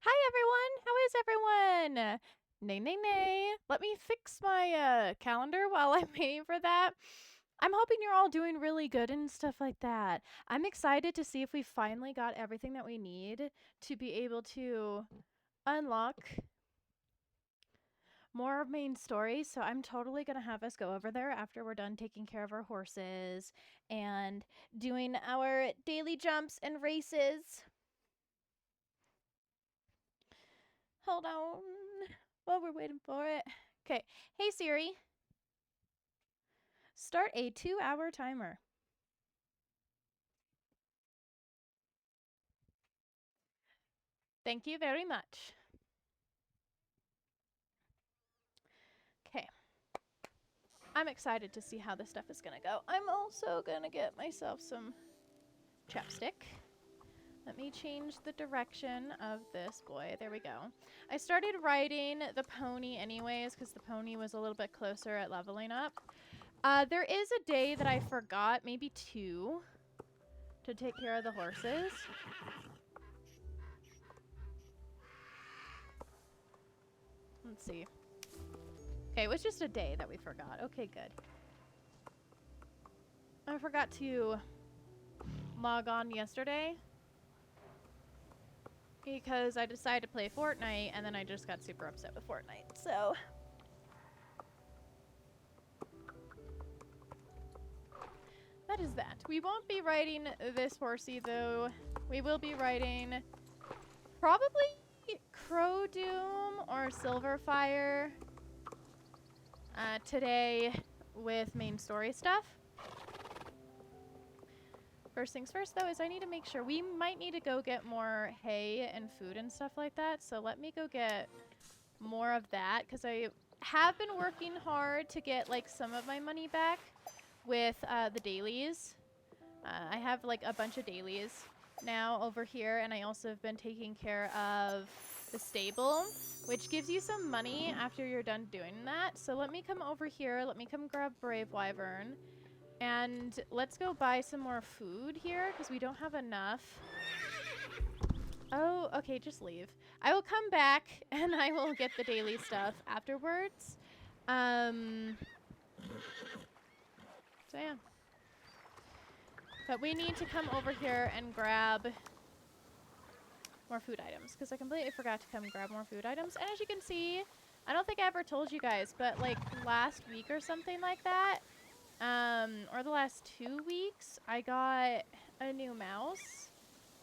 Hi everyone! How is everyone? Nay, nay, nay. Let me fix my calendar while I'm waiting for that. I'm hoping you're all doing really good and stuff like that. I'm excited to see if we finally got everything that we need to be able to unlock more of main story. So I'm totally going to have us go over there after we're done taking care of our horses and doing our daily jumps and races. Hold on while we're waiting for it. Okay. Hey Siri, start a 2-hour timer. Thank you very much. Okay. I'm excited to see how this stuff is going to go. I'm also going to get myself some chapstick. Let me change the direction of this boy. There we go. I started riding the pony anyways because the pony was a little bit closer at leveling up. There is a day that I forgot, maybe 2, to take care of the horses. Let's see. Okay, it was just a day that we forgot. Okay, good. I forgot to log on yesterday because I decided to play Fortnite and then I just got super upset with Fortnite. So that is that. We won't be riding this horsey though. We will be riding probably Crow Doom or Silverfire today with main story stuff. First things first, though, is I need to make sure. We might need to go get more hay and food and stuff like that. So let me go get more of that because I have been working hard to get, like, some of my money back with the dailies. I have, like, a bunch of dailies now over here, and I also have been taking care of the stable, which gives you some money after you're done doing that. So let me come over here. Let me come grab Brave Wyvern. And let's go buy some more food here because we don't have enough. Oh, okay, just leave. I will come back and I will get the daily stuff afterwards. So yeah. But we need to come over here and grab more food items because I completely forgot to come grab more food items. And as you can see, I don't think I ever told you guys, but like last week or something like that, or the last 2 weeks, I got a new mouse.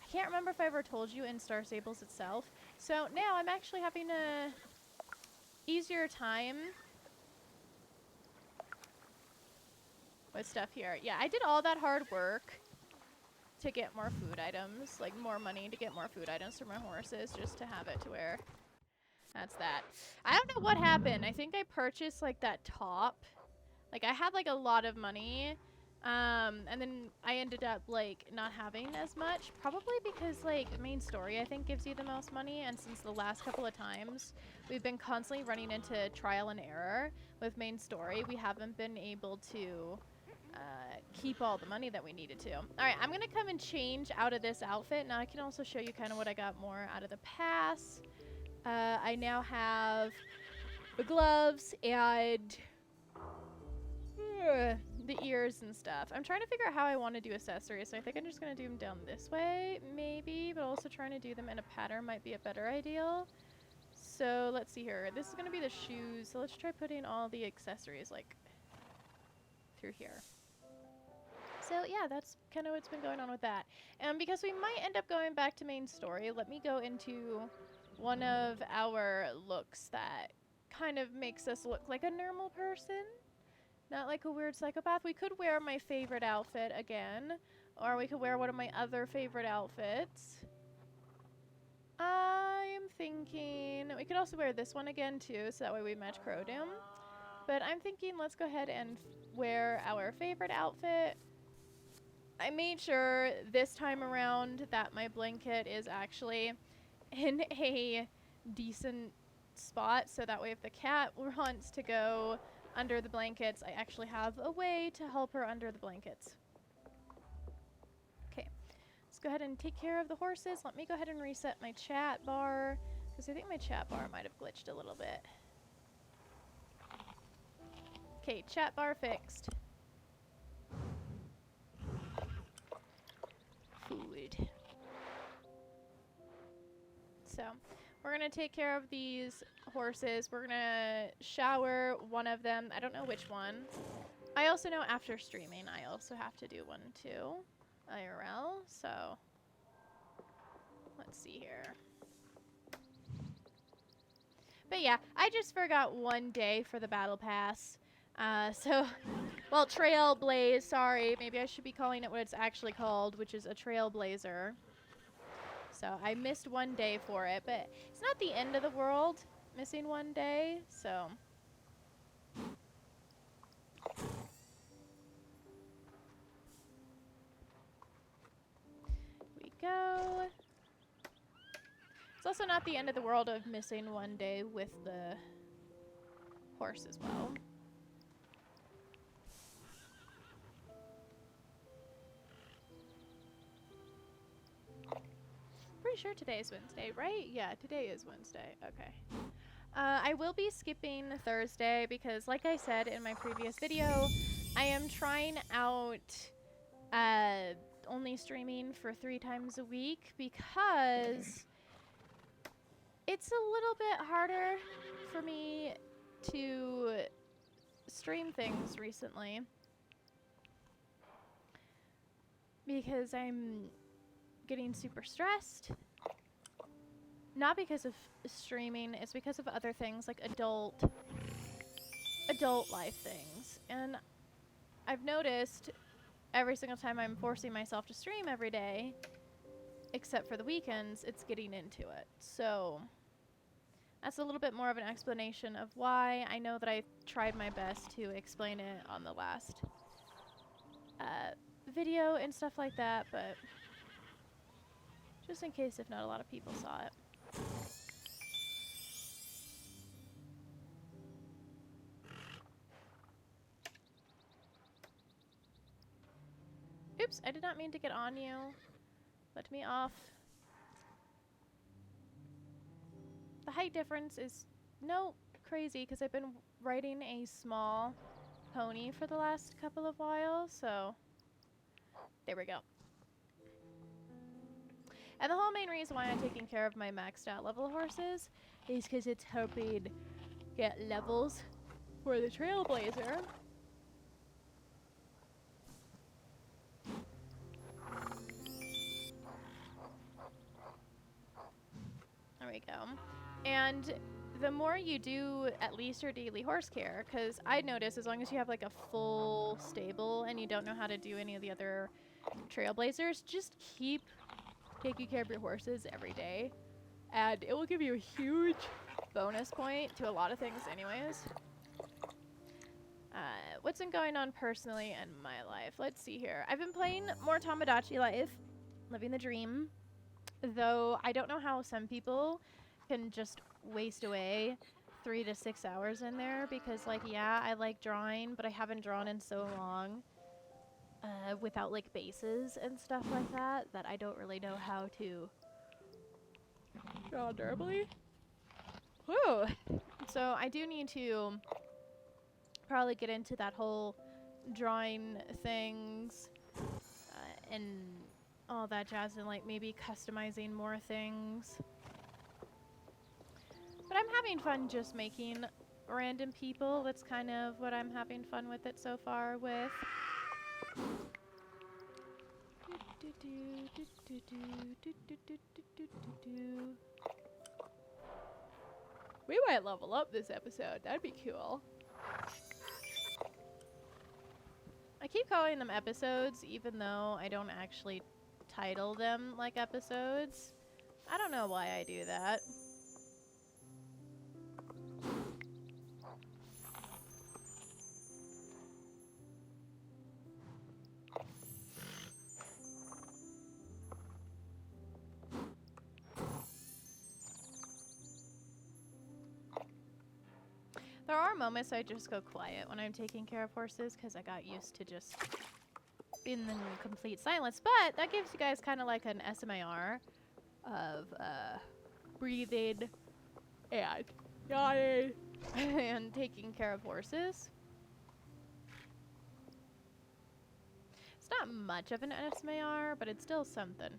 I can't remember if I ever told you in Star Stables itself. So now I'm actually having a easier time with stuff here. Yeah, I did all that hard work to get more food items, like more money to get more food items for my horses, just to have it to where that's that. I don't know what happened. I think I purchased like that top. Like I had like a lot of money. And then I ended up like not having as much, probably because like main story I think gives you the most money, and since the last couple of times we've been constantly running into trial and error with main story, we haven't been able to keep all the money that we needed to. All right, I'm gonna come and change out of this outfit. Now I can also show you kind of what I got more out of the pass. I now have the gloves and the ears and stuff. I'm trying to figure out how I want to do accessories, so I think I'm just going to do them down this way, maybe, but also trying to do them in a pattern might be a better idea. So let's see here. This is going to be the shoes, so let's try putting all the accessories, like, through here. So yeah, that's kind of what's been going on with that. And because we might end up going back to main story, let me go into one of our looks that kind of makes us look like a normal person. Not like a weird psychopath. We could wear my favorite outfit again. Or we could wear one of my other favorite outfits. I'm thinking we could also wear this one again too, so that way we match Crow Doom. But I'm thinking let's go ahead and wear our favorite outfit. I made sure this time around that my blanket is actually in a decent spot, so that way if the cat wants to go under the blankets, I actually have a way to help her under the blankets. Okay, let's Let's go ahead and take care of the horses. Let me go ahead and reset my chat bar, because I think my chat bar might have glitched a little bit. Okay, chat bar fixed. Food. So, we're going to take care of these horses. We're going to shower one of them. I don't know which one. I also know after streaming, I also have to do one too. IRL. So, let's see here. But yeah, I just forgot one day for the battle pass. Well, Trailblaze, sorry. Maybe I should be calling it what it's actually called, which is a Trailblazer. So I missed one day for it, but it's not the end of the world, missing one day, so. Here we go. It's also not the end of the world of missing one day with the horse as well. Pretty sure today is Wednesday, right? Yeah, today is Wednesday. Okay. I will be skipping Thursday because, like I said in my previous video, I am trying out only streaming for 3 times a week because it's a little bit harder for me to stream things recently because I'm getting super stressed. Not because of streaming, it's because of other things like adult life things. And I've noticed every single time I'm forcing myself to stream every day, except for the weekends, it's getting into it. So that's a little bit more of an explanation of why. I know that I tried my best to explain it on the last video and stuff like that, but just in case if not a lot of people saw it. Oops, I did not mean to get on you. Let me off. The height difference is no crazy because I've been riding a small pony for the last couple of whiles, so there we go. And the whole main reason why I'm taking care of my maxed out level horses is because it's helping get levels for the Trailblazer. There we go. And the more you do at least your daily horse care, because I notice as long as you have like a full stable and you don't know how to do any of the other Trailblazers, just keep taking care of your horses every day. And it will give you a huge bonus point to a lot of things anyways. What's been going on personally in my life? Let's see here. I've been playing more Tomodachi Life, living the dream. Though I don't know how some people can just waste away 3 to 6 hours in there because, like, yeah, I like drawing, but I haven't drawn in so long without, like, bases and stuff like that I don't really know how to draw durably. Whew. So I do need to probably get into that whole drawing things and all that jazz and like maybe customizing more things. But I'm having fun just making random people. That's kind of what I'm having fun with it so far with. We might level up this episode. That'd be cool. I keep calling them episodes even though I don't actually title them like episodes. I don't know why I do that. There are moments I just go quiet when I'm taking care of horses because I got used to just in complete silence, but that gives you guys kind of like an SMAR of breathing and yawning and taking care of horses. It's not much of an SMAR, but it's still something.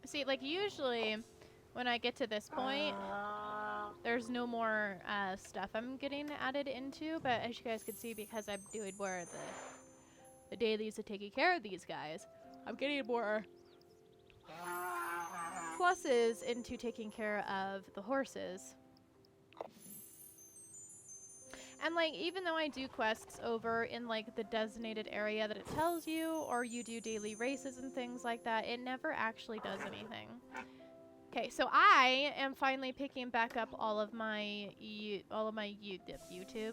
See, like usually when I get to this point, there's no more stuff I'm getting added into, but as you guys can see, because I'm doing more of the dailies of taking care of these guys, I'm getting more pluses into taking care of the horses. And like, even though I do quests over in like the designated area that it tells you, or you do daily races and things like that, it never actually does anything. Okay, so I am finally picking back up all of my YouTube,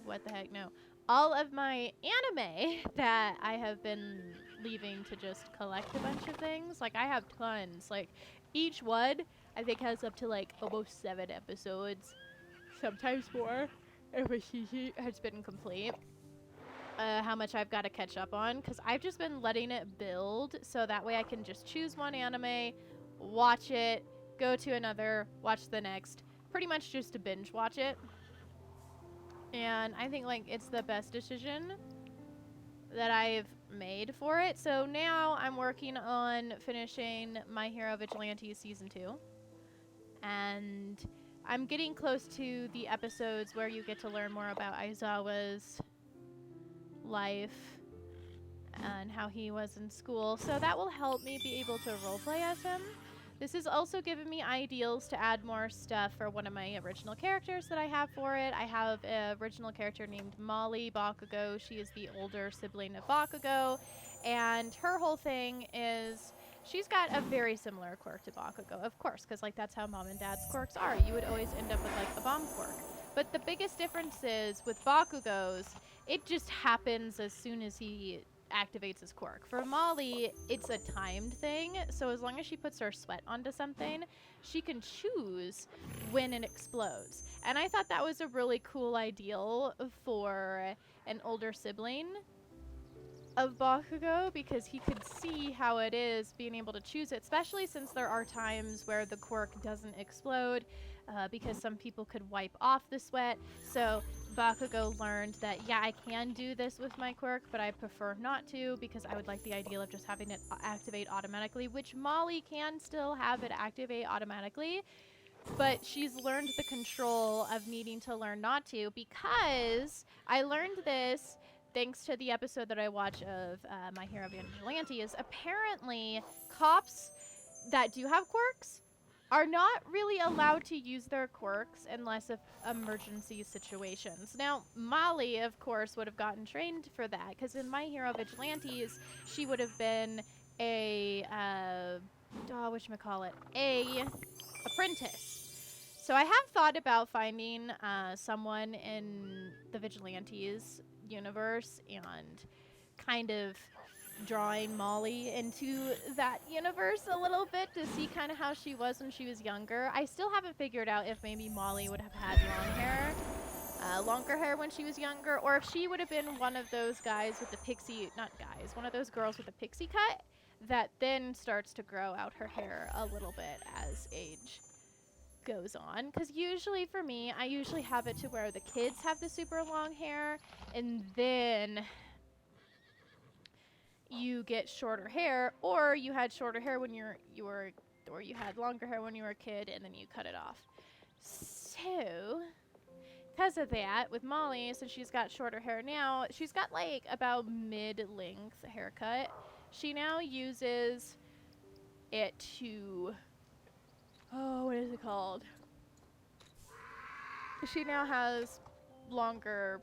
what the heck, no. All of my anime that I have been leaving to just collect a bunch of things. Like, I have tons. Like, each one, I think, has up to like almost 7 episodes. Sometimes more. If a season has been complete. How much I've got to catch up on, because I've just been letting it build, so that way I can just choose one anime, watch it, go to another, watch the next, pretty much just to binge watch it. And I think like it's the best decision that I've made for it. So now I'm working on finishing My Hero Vigilantes Season 2, and I'm getting close to the episodes where you get to learn more about Aizawa's life and how he was in school. So that will help me be able to roleplay as him. This has also given me ideals to add more stuff for one of my original characters that I have for it. I have an original character named Molly Bakugo. She is the older sibling of Bakugo. And her whole thing is she's got a very similar quirk to Bakugo, of course, because like that's how mom and dad's quirks are. You would always end up with like a bomb quirk. But the biggest difference is with Bakugo's, it just happens as soon as he activates his quirk. For Molly, it's a timed thing, so as long as she puts her sweat onto something, she can choose when it explodes. And I thought that was a really cool ideal for an older sibling of Bakugo, because he could see how it is being able to choose it, especially since there are times where the quirk doesn't explode, because some people could wipe off the sweat. So Bakugo learned that, yeah, I can do this with my quirk, but I prefer not to, because I would like the ideal of just having it activate automatically, which Molly can still have it activate automatically, but she's learned the control of needing to learn not to, because I learned this thanks to the episode that I watch of My Hero Vigilante. Is apparently cops that do have quirks are not really allowed to use their quirks unless of emergency situations. Now, Molly, of course, would have gotten trained for that, because in My Hero Vigilantes, she would have been a, whatchamacallit, a apprentice. So I have thought about finding someone in the Vigilantes universe and kind of drawing Molly into that universe a little bit to see kind of how she was when she was younger. I still haven't figured out if maybe Molly would have had longer hair when she was younger, or if she would have been one of those guys with the pixie, not guys, one of those girls with the pixie cut that then starts to grow out her hair a little bit as age goes on. Because usually for me, I usually have it to where the kids have the super long hair, and then you get shorter hair, or you had shorter hair when you had longer hair when you were a kid, and then you cut it off. So because of that, with Molly, since she's got shorter hair now, she's got like about mid-length haircut. She now uses it to, what is it called? She now has longer,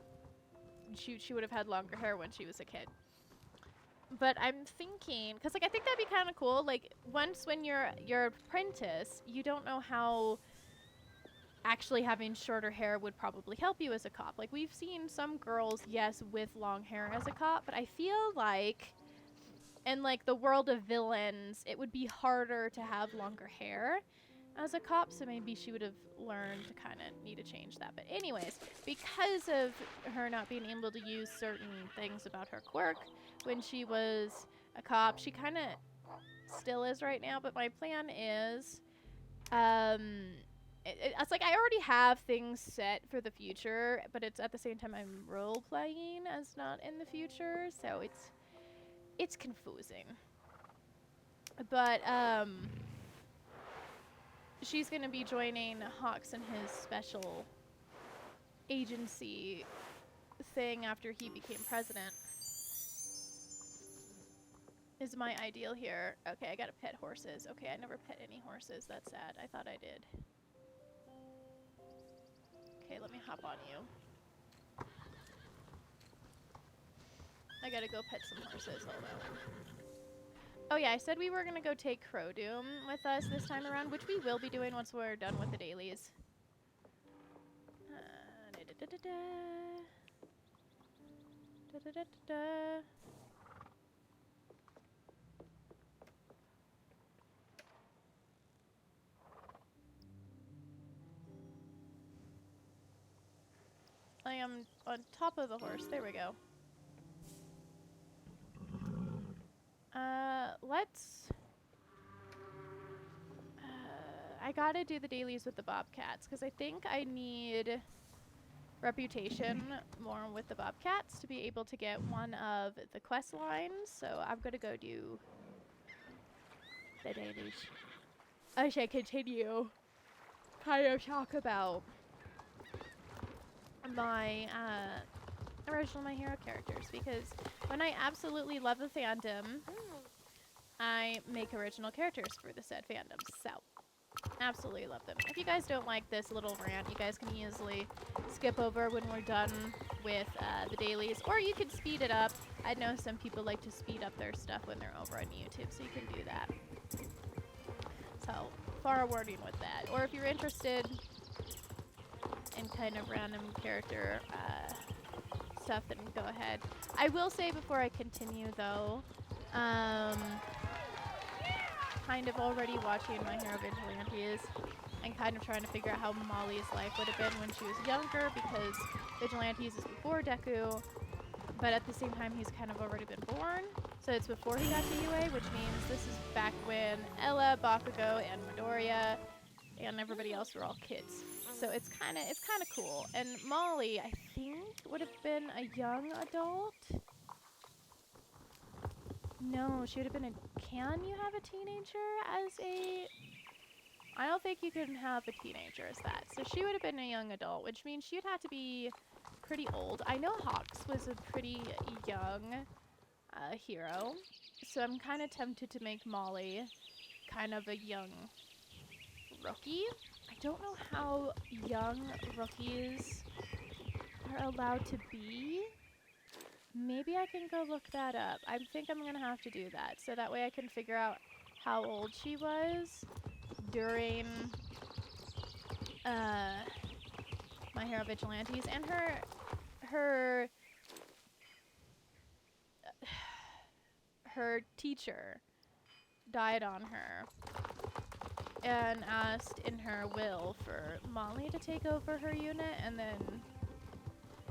she would have had longer hair when she was a kid. But I'm thinking, because like I think that'd be kind of cool. Like once when you're apprentice, you don't know how actually having shorter hair would probably help you as a cop. Like we've seen some girls, yes, with long hair as a cop, but I feel like in like the world of villains, it would be harder to have longer hair as a cop, so maybe she would have learned to kind of need to change that. But anyways, because of her not being able to use certain things about her quirk when she was a cop, she kind of still is right now. But my plan is, it's like I already have things set for the future, but it's at the same time I'm role playing as not in the future, so it's confusing. But she's gonna be joining Hawks in his special agency thing after he became president. Is my ideal here. Okay, I gotta pet horses. Okay, I never pet any horses. That's sad. I thought I did. Okay, let me hop on you. I gotta go pet some horses. Hold on. Oh yeah, I said we were gonna go take Crowdoom with us this time around, which we will be doing once we're done with the dailies. I am on top of the horse. There we go. Let's... I gotta do the dailies with the Bobcats, because I think I need reputation more with the Bobcats to be able to get one of the quest lines, so I'm gonna go do the dailies. I should continue kind of talk about my original My Hero characters, because when I absolutely love the fandom, I make original characters for the said fandom. So, absolutely love them. If you guys don't like this little rant, you guys can easily skip over when we're done with the dailies, or you can speed it up. I know some people like to speed up their stuff when they're over on YouTube, so you can do that. So, forewarning with that. Or if you're interested in kind of random character stuff, then go ahead. I will say before I continue, though, kind of already watching My Hero Vigilantes and kind of trying to figure out how Molly's life would have been when she was younger, because Vigilantes is before Deku, but at the same time he's kind of already been born, so it's before he got to UA, which means this is back when Ella, Bakugo, and Midoriya and everybody else were all kids. So it's kind of cool. And Molly, I think, would have been a young adult. No, she would have been a... Can you have a teenager as a... I don't think you can have a teenager as that. So she would have been a young adult, which means she'd have to be pretty old. I know Hawks was a pretty young hero. So I'm kind of tempted to make Molly kind of a young rookie. I don't know how young rookies are allowed to be. Maybe I can go look that up. I think I'm going to have to do that, so that way I can figure out how old she was during My Hero Vigilantes, and her teacher died on her and asked in her will for Molly to take over her unit, and then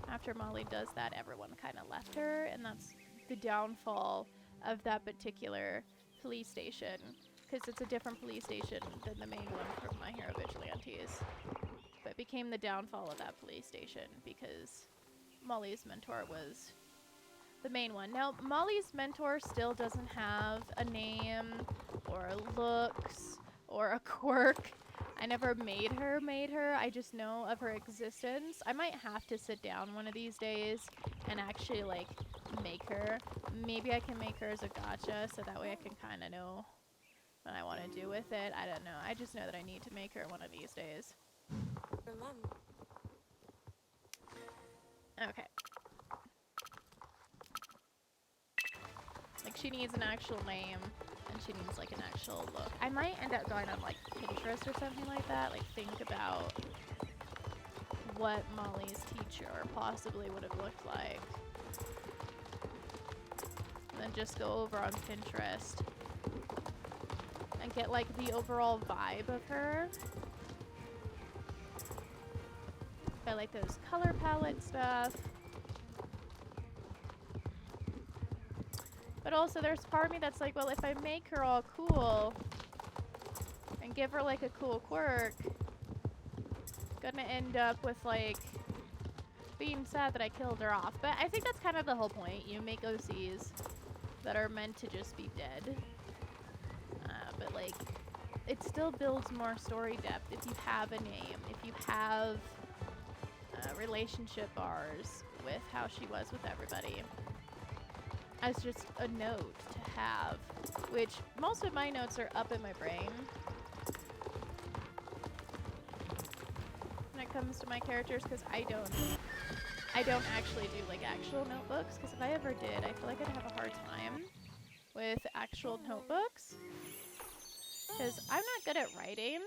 after Molly does that, everyone kind of left her, and that's the downfall of that particular police station, because it's a different police station than the main one from My Hero Vigilantes. But it became the downfall of that police station because Molly's mentor was the main one. Now, Molly's mentor still doesn't have a name or looks or a quirk. I never made her. I just know of her existence. I might have to sit down one of these days and actually, like, make her. Maybe I can make her as a gacha, so that way I can kind of know what I want to do with it. I don't know. I just know that I need to make her one of these days. Okay. Like, she needs an actual name, and she needs, like, an actual look. I might end up going on, like, Pinterest or something like that. Like, think about what Molly's teacher possibly would have looked like. And then just go over on Pinterest and get like the overall vibe of her. I like those color palette stuff. But also there's part of me that's like, well, if I make her all cool and give her like a cool quirk, gonna end up with like being sad that I killed her off. But I think that's kind of the whole point. You make OCs that are meant to just be dead. But like, it still builds more story depth if you have a name, if you have relationship bars with how she was with everybody. As just a note to have, which most of my notes are up in my brain. When it comes to my characters, because I don't actually do like actual notebooks, because if I ever did, I feel like I'd have a hard time with actual notebooks, because I'm not good at writing,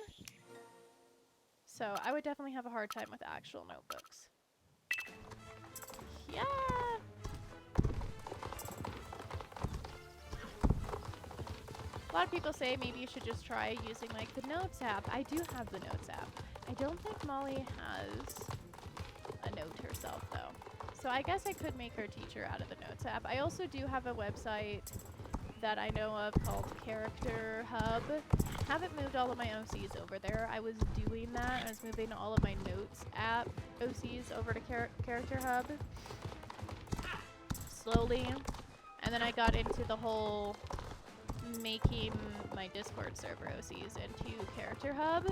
so I would definitely have a hard time with actual notebooks. Yeah. A lot of people say maybe you should just try using like the Notes app. I do have the Notes app. I don't think Molly has a note herself though. So I guess I could make her teacher out of the Notes app. I also do have a website that I know of called Character Hub. Haven't moved all of my OCs over there. I was doing that. I was moving all of my Notes app OCs over to Character Hub slowly. And then I got into the whole making my Discord server OCs into Character Hub.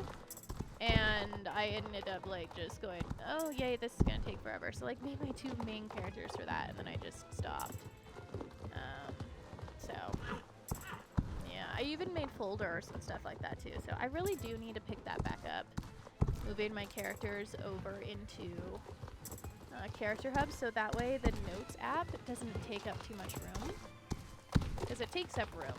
And I ended up like just going, oh yay, this is gonna take forever. So like made my 2 main characters for that, and then I just stopped. So yeah, I even made folders and stuff like that too. So I really do need to pick that back up. Moving my characters over into Character Hub, so that way the Notes app doesn't take up too much room. Because it takes up room.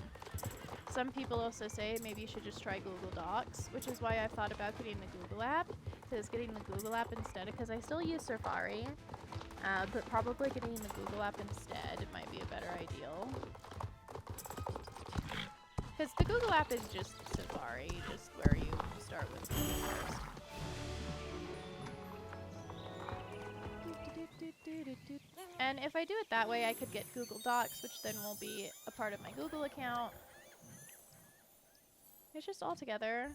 Some people also say maybe you should just try Google Docs, which is why I've thought about getting the Google app. Because getting the Google app instead, because I still use Safari, but probably getting the Google app instead might be a better ideal. Because the Google app is just Safari, just where you start with Google first. And if I do it that way, I could get Google Docs, which then will be a part of my Google account. It's just all together.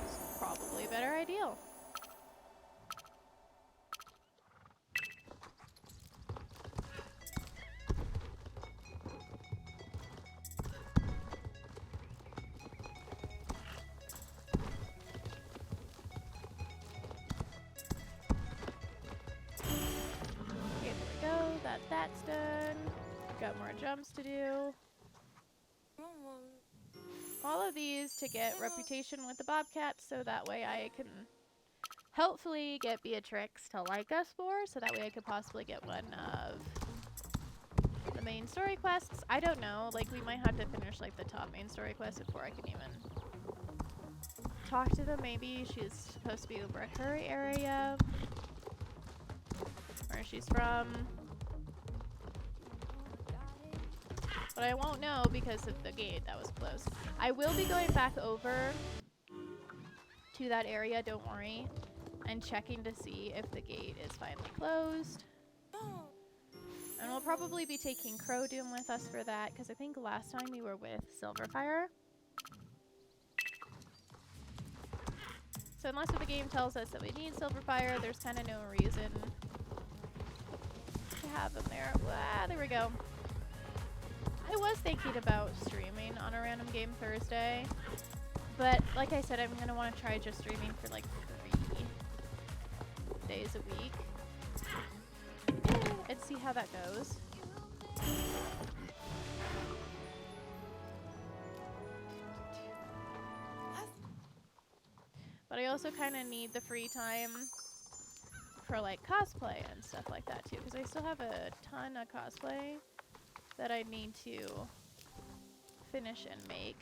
It's probably a better ideal. Okay, there we go. That's done. Got more jumps to do. All of these to get reputation with the Bobcats, so that way I can hopefully get Beatrix to like us more, so that way I could possibly get one of the main story quests. I don't know, like we might have to finish like the top main story quest before I can even talk to them. Maybe she's supposed to be over at her area, where she's from. But I won't know because of the gate that was closed. I will be going back over to that area, don't worry, and checking to see if the gate is finally closed. And we'll probably be taking Crow Doom with us for that, because I think last time we were with Silverfire. So unless the game tells us that we need Silverfire, there's kind of no reason to have them there. Ah, there we go. I was thinking about streaming on a Random Game Thursday, but like I said, I'm going to want to try just streaming for like 3 days a week and see how that goes. But I also kind of need the free time for like cosplay and stuff like that too, because I still have a ton of cosplay that I need to finish and make.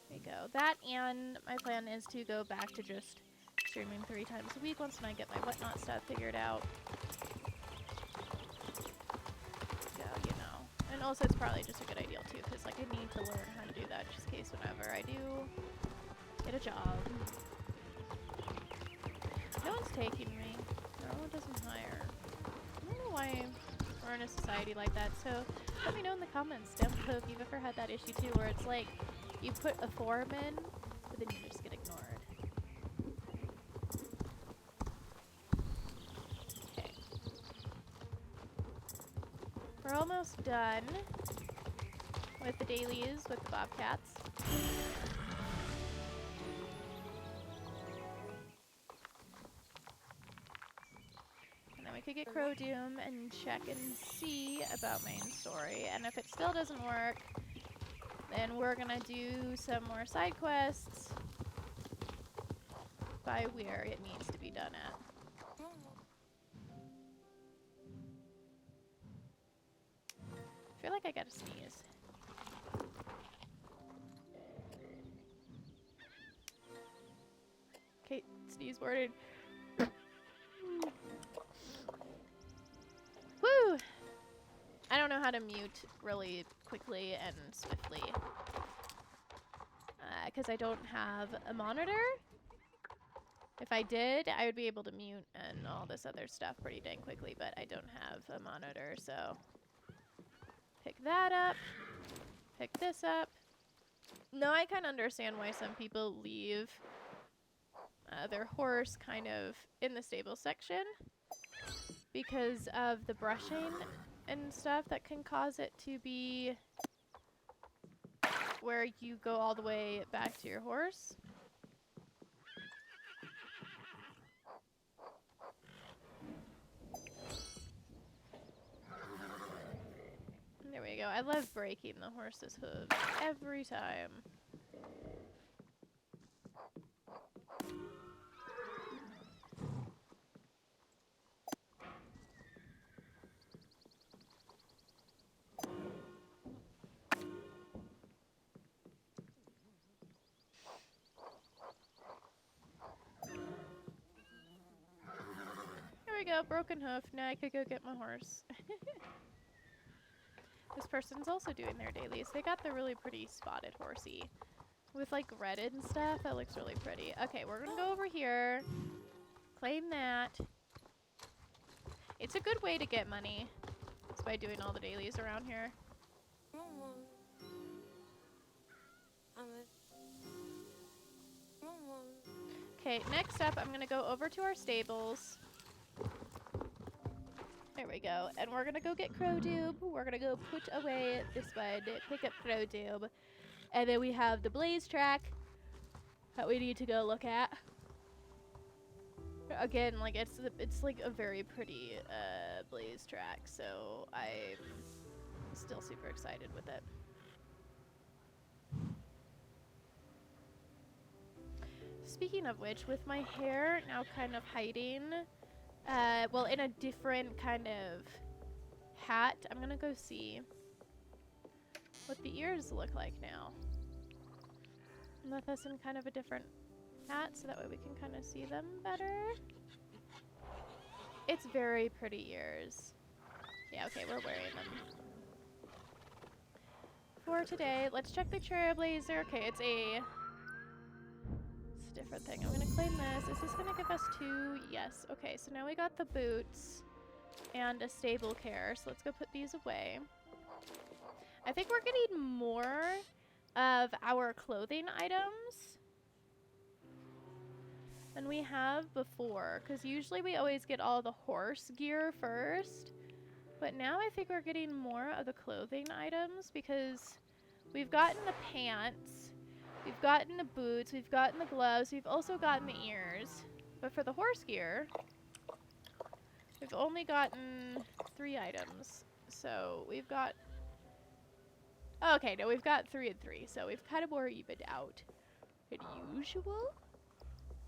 There you go. That, and my plan is to go back to just streaming 3 times a week once I get my whatnot stuff figured out. So, you know. And And also it's probably just a good idea too, because like I need to learn how to do that just in case whenever I do get a job. No one's taking me. No one doesn't hire. I don't know why we're in a society like that, so let me know in the comments down below if you've ever had that issue too, where it's like you put a form in, but then you just get ignored. Okay. We're almost done with the dailies with the bobcats. And then we could get Crow Doom and check and see about main story. And if it still doesn't work, then we're gonna do some more side quests by where it needs to be done at. I feel like I gotta sneeze. Okay, sneeze worded. Woo! I don't know how to mute really quickly and swiftly. Because I don't have a monitor. If I did, I would be able to mute and all this other stuff pretty dang quickly, but I don't have a monitor, so... Pick that up. Pick this up. No, I kind of understand why some people leave their horse kind of in the stable section because of the brushing and stuff that can cause it to be where you go all the way back to your horse. There we go. I love breaking the horse's hooves every time. There we go, broken hoof. Now I could go get my horse. This person's also doing their dailies. They got the really pretty spotted horsey with like red and stuff. That looks really pretty. Okay, we're gonna go over here, claim that. It's a good way to get money. It's by doing all the dailies around here. Okay, next up, I'm gonna go over to our stables. There we go. And we're gonna go get Crow Doob. We're gonna go put away this one, pick up Crow Doob. And then we have the Blaze track that we need to go look at. Again, like it's like a very pretty Blaze track, so I'm still super excited with it. Speaking of which, with my hair now kind of hiding, well, in a different kind of hat, I'm gonna go see what the ears look like now. And with us in kind of a different hat, so that way we can kind of see them better. It's very pretty ears. Yeah, okay, we're wearing them. For today, let's check the Trailblazer. Okay, it's a different thing. I'm gonna claim this. Is this gonna give us 2? Yes. Okay, so now we got the boots and a stable care. So let's go put these away. I think we're getting more of our clothing items than we have before, because usually we always get all the horse gear first, but now I think we're getting more of the clothing items because we've gotten the pants, we've gotten the boots, we've gotten the gloves, we've also gotten the ears. But for the horse gear, we've only gotten 3 items. So we've got... Okay, no, we've got 3 and 3. So we've kind of more evened out than usual.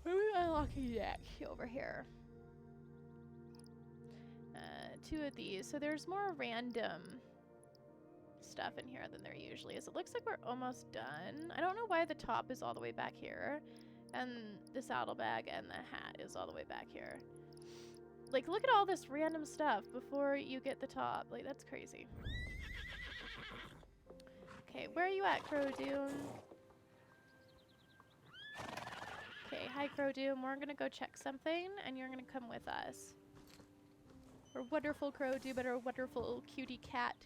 Where are we unlocking that over here? 2 of these. So there's more random stuff in here than there usually is. It looks like we're almost done. I don't know why the top is all the way back here and the saddlebag and the hat is all the way back here. Like, look at all this random stuff before you get the top. Like, that's crazy. Okay, where are you at, Crow Doom? Okay, hi, Crow Doom. We're gonna go check something, and you're gonna come with us. Our wonderful Crow Doom and our wonderful cutie cat.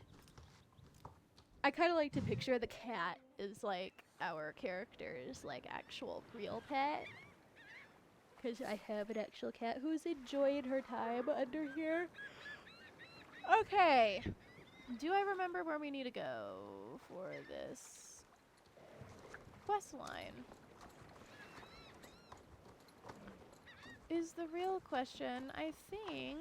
I kind of like to picture the cat is like our character's like actual real pet. Because I have an actual cat who's enjoying her time under here. Okay. Do I remember where we need to go for this quest line? Is the real question. I think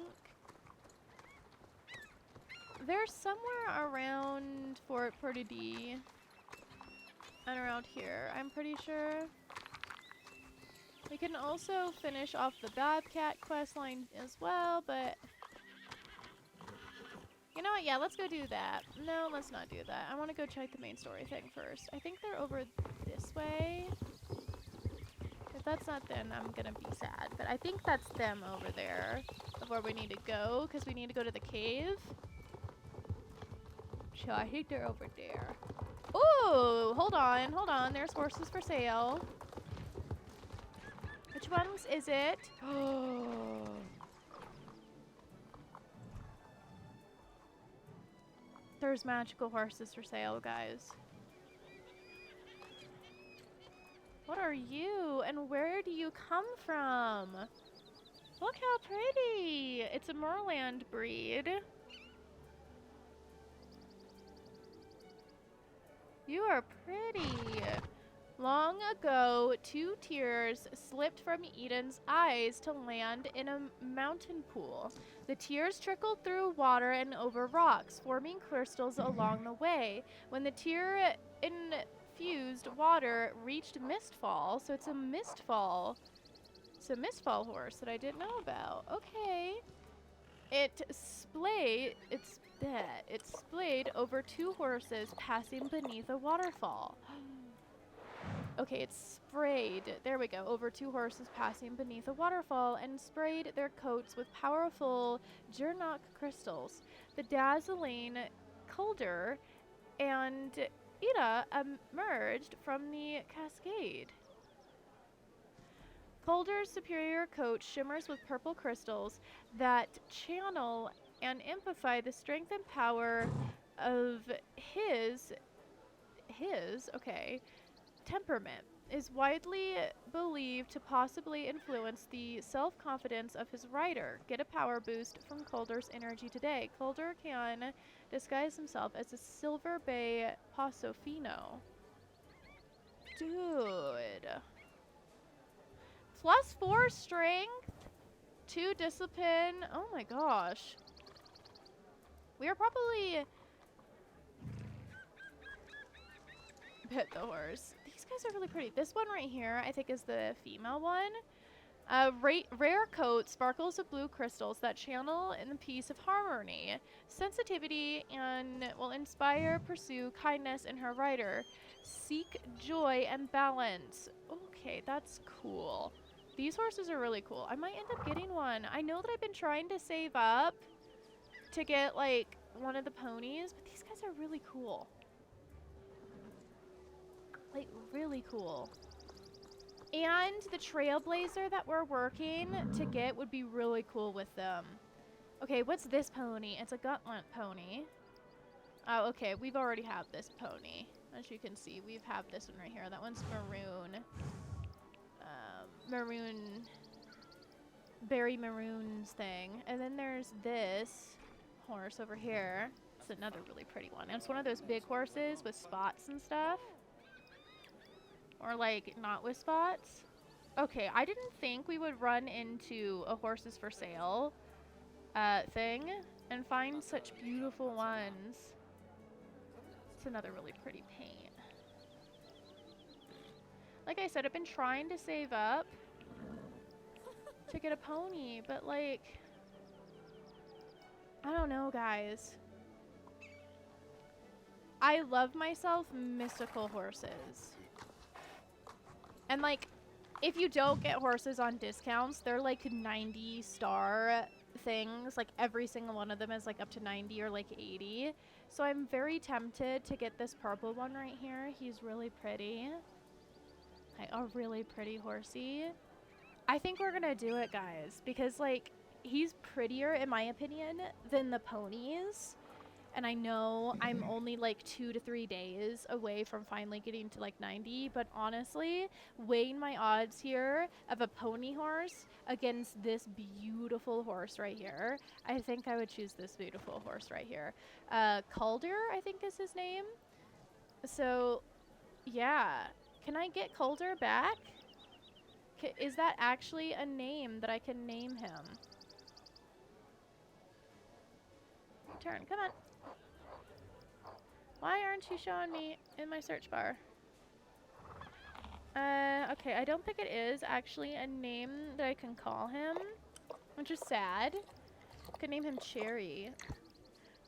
there's somewhere around Fort Perdue and around here, I'm pretty sure. We can also finish off the Bobcat quest line as well, but you know what? Yeah, let's go do that. No, let's not do that. I want to go check the main story thing first. I think they're over this way. If that's not them, I'm gonna be sad. But I think that's them over there of where we need to go, because we need to go to the cave. So I think they're over there. Ooh, hold on, hold on. There's horses for sale. Which ones is it? Oh. There's magical horses for sale, guys. What are you? And where do you come from? Look how pretty! It's a Moorland breed. You are pretty. Long ago, 2 tears slipped from Eden's eyes to land in a mountain pool. The tears trickled through water and over rocks, forming crystals along the way. When the tear-infused water reached Mistfall, so it's a Mistfall. It's a Mistfall horse that I didn't know about. Okay. It splayed over 2 horses passing beneath a waterfall. Okay, it's sprayed, there we go, over 2 horses passing beneath a waterfall and sprayed their coats with powerful Jernok crystals. The dazzling Kuldur and Ida emerged from the cascade. Kuldur's superior coat shimmers with purple crystals that channel and amplify the strength and power of his temperament. Is widely believed to possibly influence the self-confidence of his rider. Get a power boost from Kuldur's energy today. Kuldur can disguise himself as a Silver Bay Pasofino. Dude. +4 strength, 2 discipline. Oh my gosh. We are probably pet the horse. These guys are really pretty. This one right here, I think, is the female one. Rare coat, sparkles of blue crystals that channel in the peace of harmony, sensitivity, and will inspire, pursue kindness in her rider. Seek joy and balance. Okay, that's cool. These horses are really cool. I might end up getting one. I know that I've been trying to save up to get, like, one of the ponies, but these guys are really cool. Like, really cool. And the Trailblazer that we're working to get would be really cool with them. Okay, what's this pony? It's a Gauntlet pony. Oh, okay, we've already have this pony. As you can see, we've have this one right here. That one's maroon. Maroon, berry maroons thing. And then there's this horse over here. It's another really pretty one. And it's one of those big horses with spots and stuff. Or like not with spots. Okay, I didn't think we would run into a horses for sale thing and find such beautiful ones. It's another really pretty paint. Like I said, I've been trying to save up to get a pony, but like, I don't know, guys. I love myself mystical horses. And like, if you don't get horses on discounts, they're like 90-star things. Like every single one of them is like up to 90 or like 80. So I'm very tempted to get this purple one right here. He's really pretty. Like a really pretty horsey. I think we're gonna do it, guys, because like he's prettier in my opinion than the ponies. And I know I'm only like 2 to 3 days away from finally getting to like 90, but honestly, weighing my odds here of a pony horse against this beautiful horse right here, I think I would choose this beautiful horse right here. Calder, I think is his name. So, yeah. Can I get Calder back? Is that actually a name that I can name him? Turn, come on. Why aren't you showing me in my search bar? Okay, I don't think it is actually a name that I can call him, which is sad. I could name him Cherry.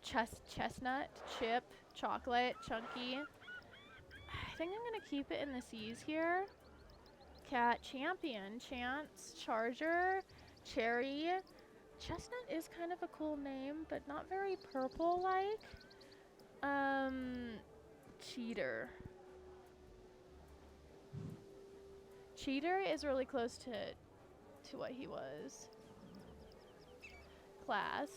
Chestnut, Chip, Chocolate, Chunky. I think I'm gonna keep it in the C's here. Cat, Champion, Chance, Charger, Cherry. Chestnut is kind of a cool name, but not very purple-like. Cheater. Cheater is really close to what he was. Class.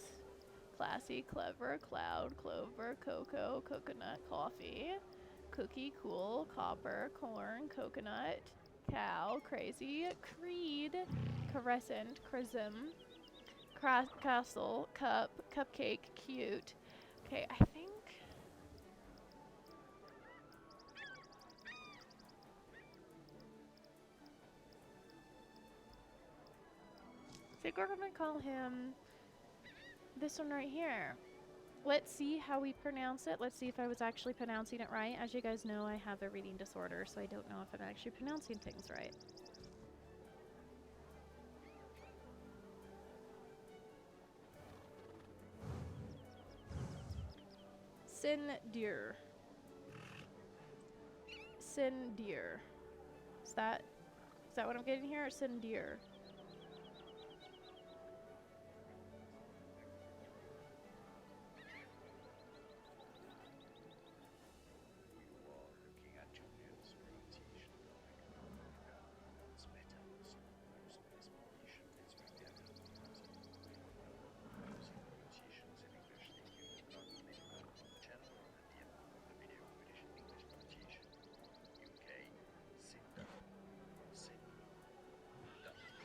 Classy, clever, cloud, clover, cocoa, coconut, coffee. Cookie, cool, copper, corn, coconut, cow, crazy, creed, crescent, chrism, castle, cup, cupcake, cute. Okay, I think we're gonna call him this one right here. Let's see how we pronounce it. Let's see if I was actually pronouncing it right. As you guys know, I have a reading disorder, so I don't know if I'm actually pronouncing things right. Sindir. Sindir. Is that what I'm getting here? Or Sindir?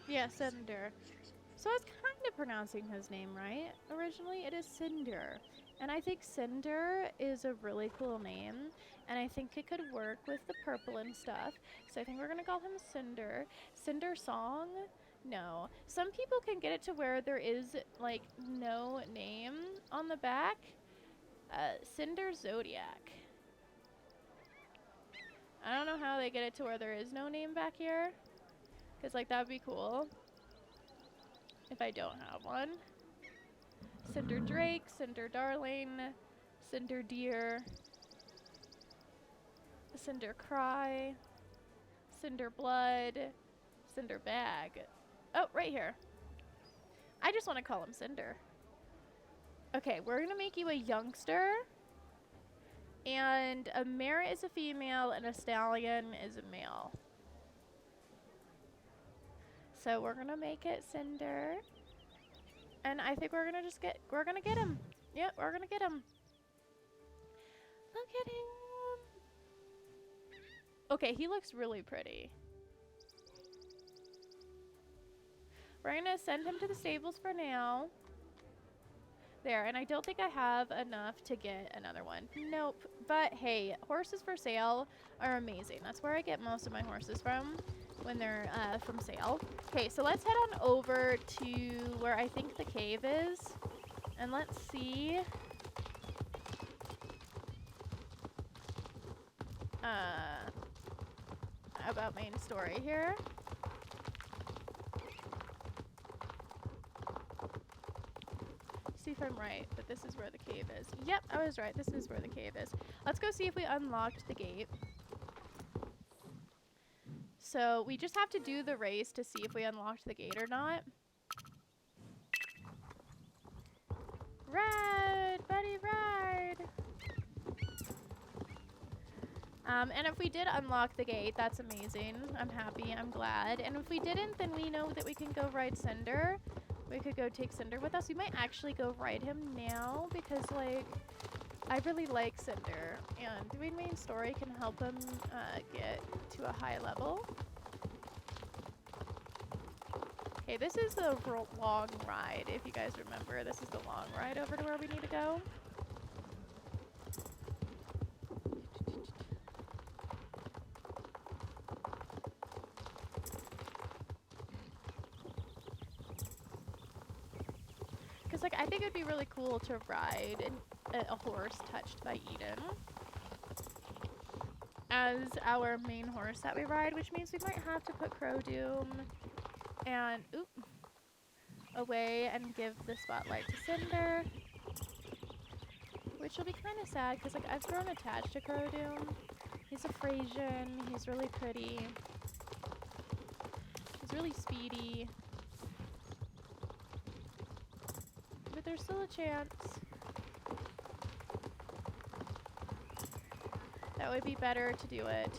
Yeah, Cinder. So I was kind of pronouncing his name right. Originally, it is Cinder. And I think Cinder is a really cool name. And I think it could work with the purple and stuff. So I think we're going to call him Cinder. Cinder Song? No. Some people can get it to where there is, like, no name on the back. Cinder Zodiac. I don't know how they get it to where there is no name back here. Because, like, that would be cool. If I don't have one. Cinder Drake, Cinder Darling, Cinder Deer, Cinder Cry, Cinder Blood, Cinder Bag. Oh, right here. I just want to call him Cinder. Okay, we're going to make you a youngster. And a mare is a female and a stallion is a male. So we're gonna make it Cinder. And I think we're gonna get him. Yep, we're gonna get him. Look at him. Okay, he looks really pretty. We're gonna send him to the stables for now. There, and I don't think I have enough to get another one. Nope. But hey, horses for sale are amazing. That's where I get most of my horses from. When they're from sale. Okay, so let's head on over to where I think the cave is. And let's see. About main story here. See if I'm right, but this is where the cave is. Yep, I was right. This is where the cave is. Let's go see if we unlocked the gate. So we just have to do the race to see if we unlocked the gate or not. Ride, buddy, ride. And if we did unlock the gate, that's amazing. I'm happy, I'm glad. And if we didn't, then we know that we can go ride Cinder. We could go take Cinder with us. We might actually go ride him now because, like, I really like Cinder. And doing main story can help him get to a high level. Okay, this is the long ride, if you guys remember. This is the long ride over to where we need to go. Because, like, I think it'd be really cool to ride a horse touched by Eden as our main horse that we ride, which means we might have to put Crowdoom and away and give the spotlight to Cinder, which will be kind of sad because, like, I've grown attached to Crowdoom. He's a Frisian. He's really pretty. He's really speedy. But there's still a chance that would be better to do it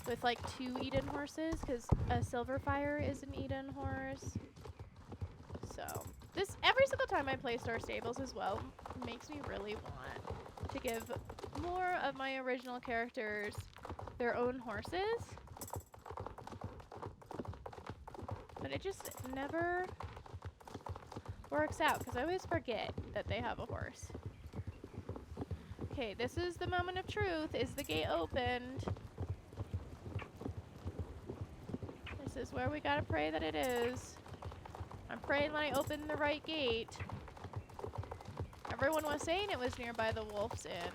with, like, 2 Eden horses, because a Silverfire is an Eden horse. So this, every single time I play Star Stables as well, makes me really want to give more of my original characters their own horses. But it just never works out because I always forget that they have a horse. Okay, this is the moment of truth. Is the gate opened? This is where we gotta pray that it is. I'm praying that I open the right gate. Everyone was saying it was nearby the Wolf's Inn.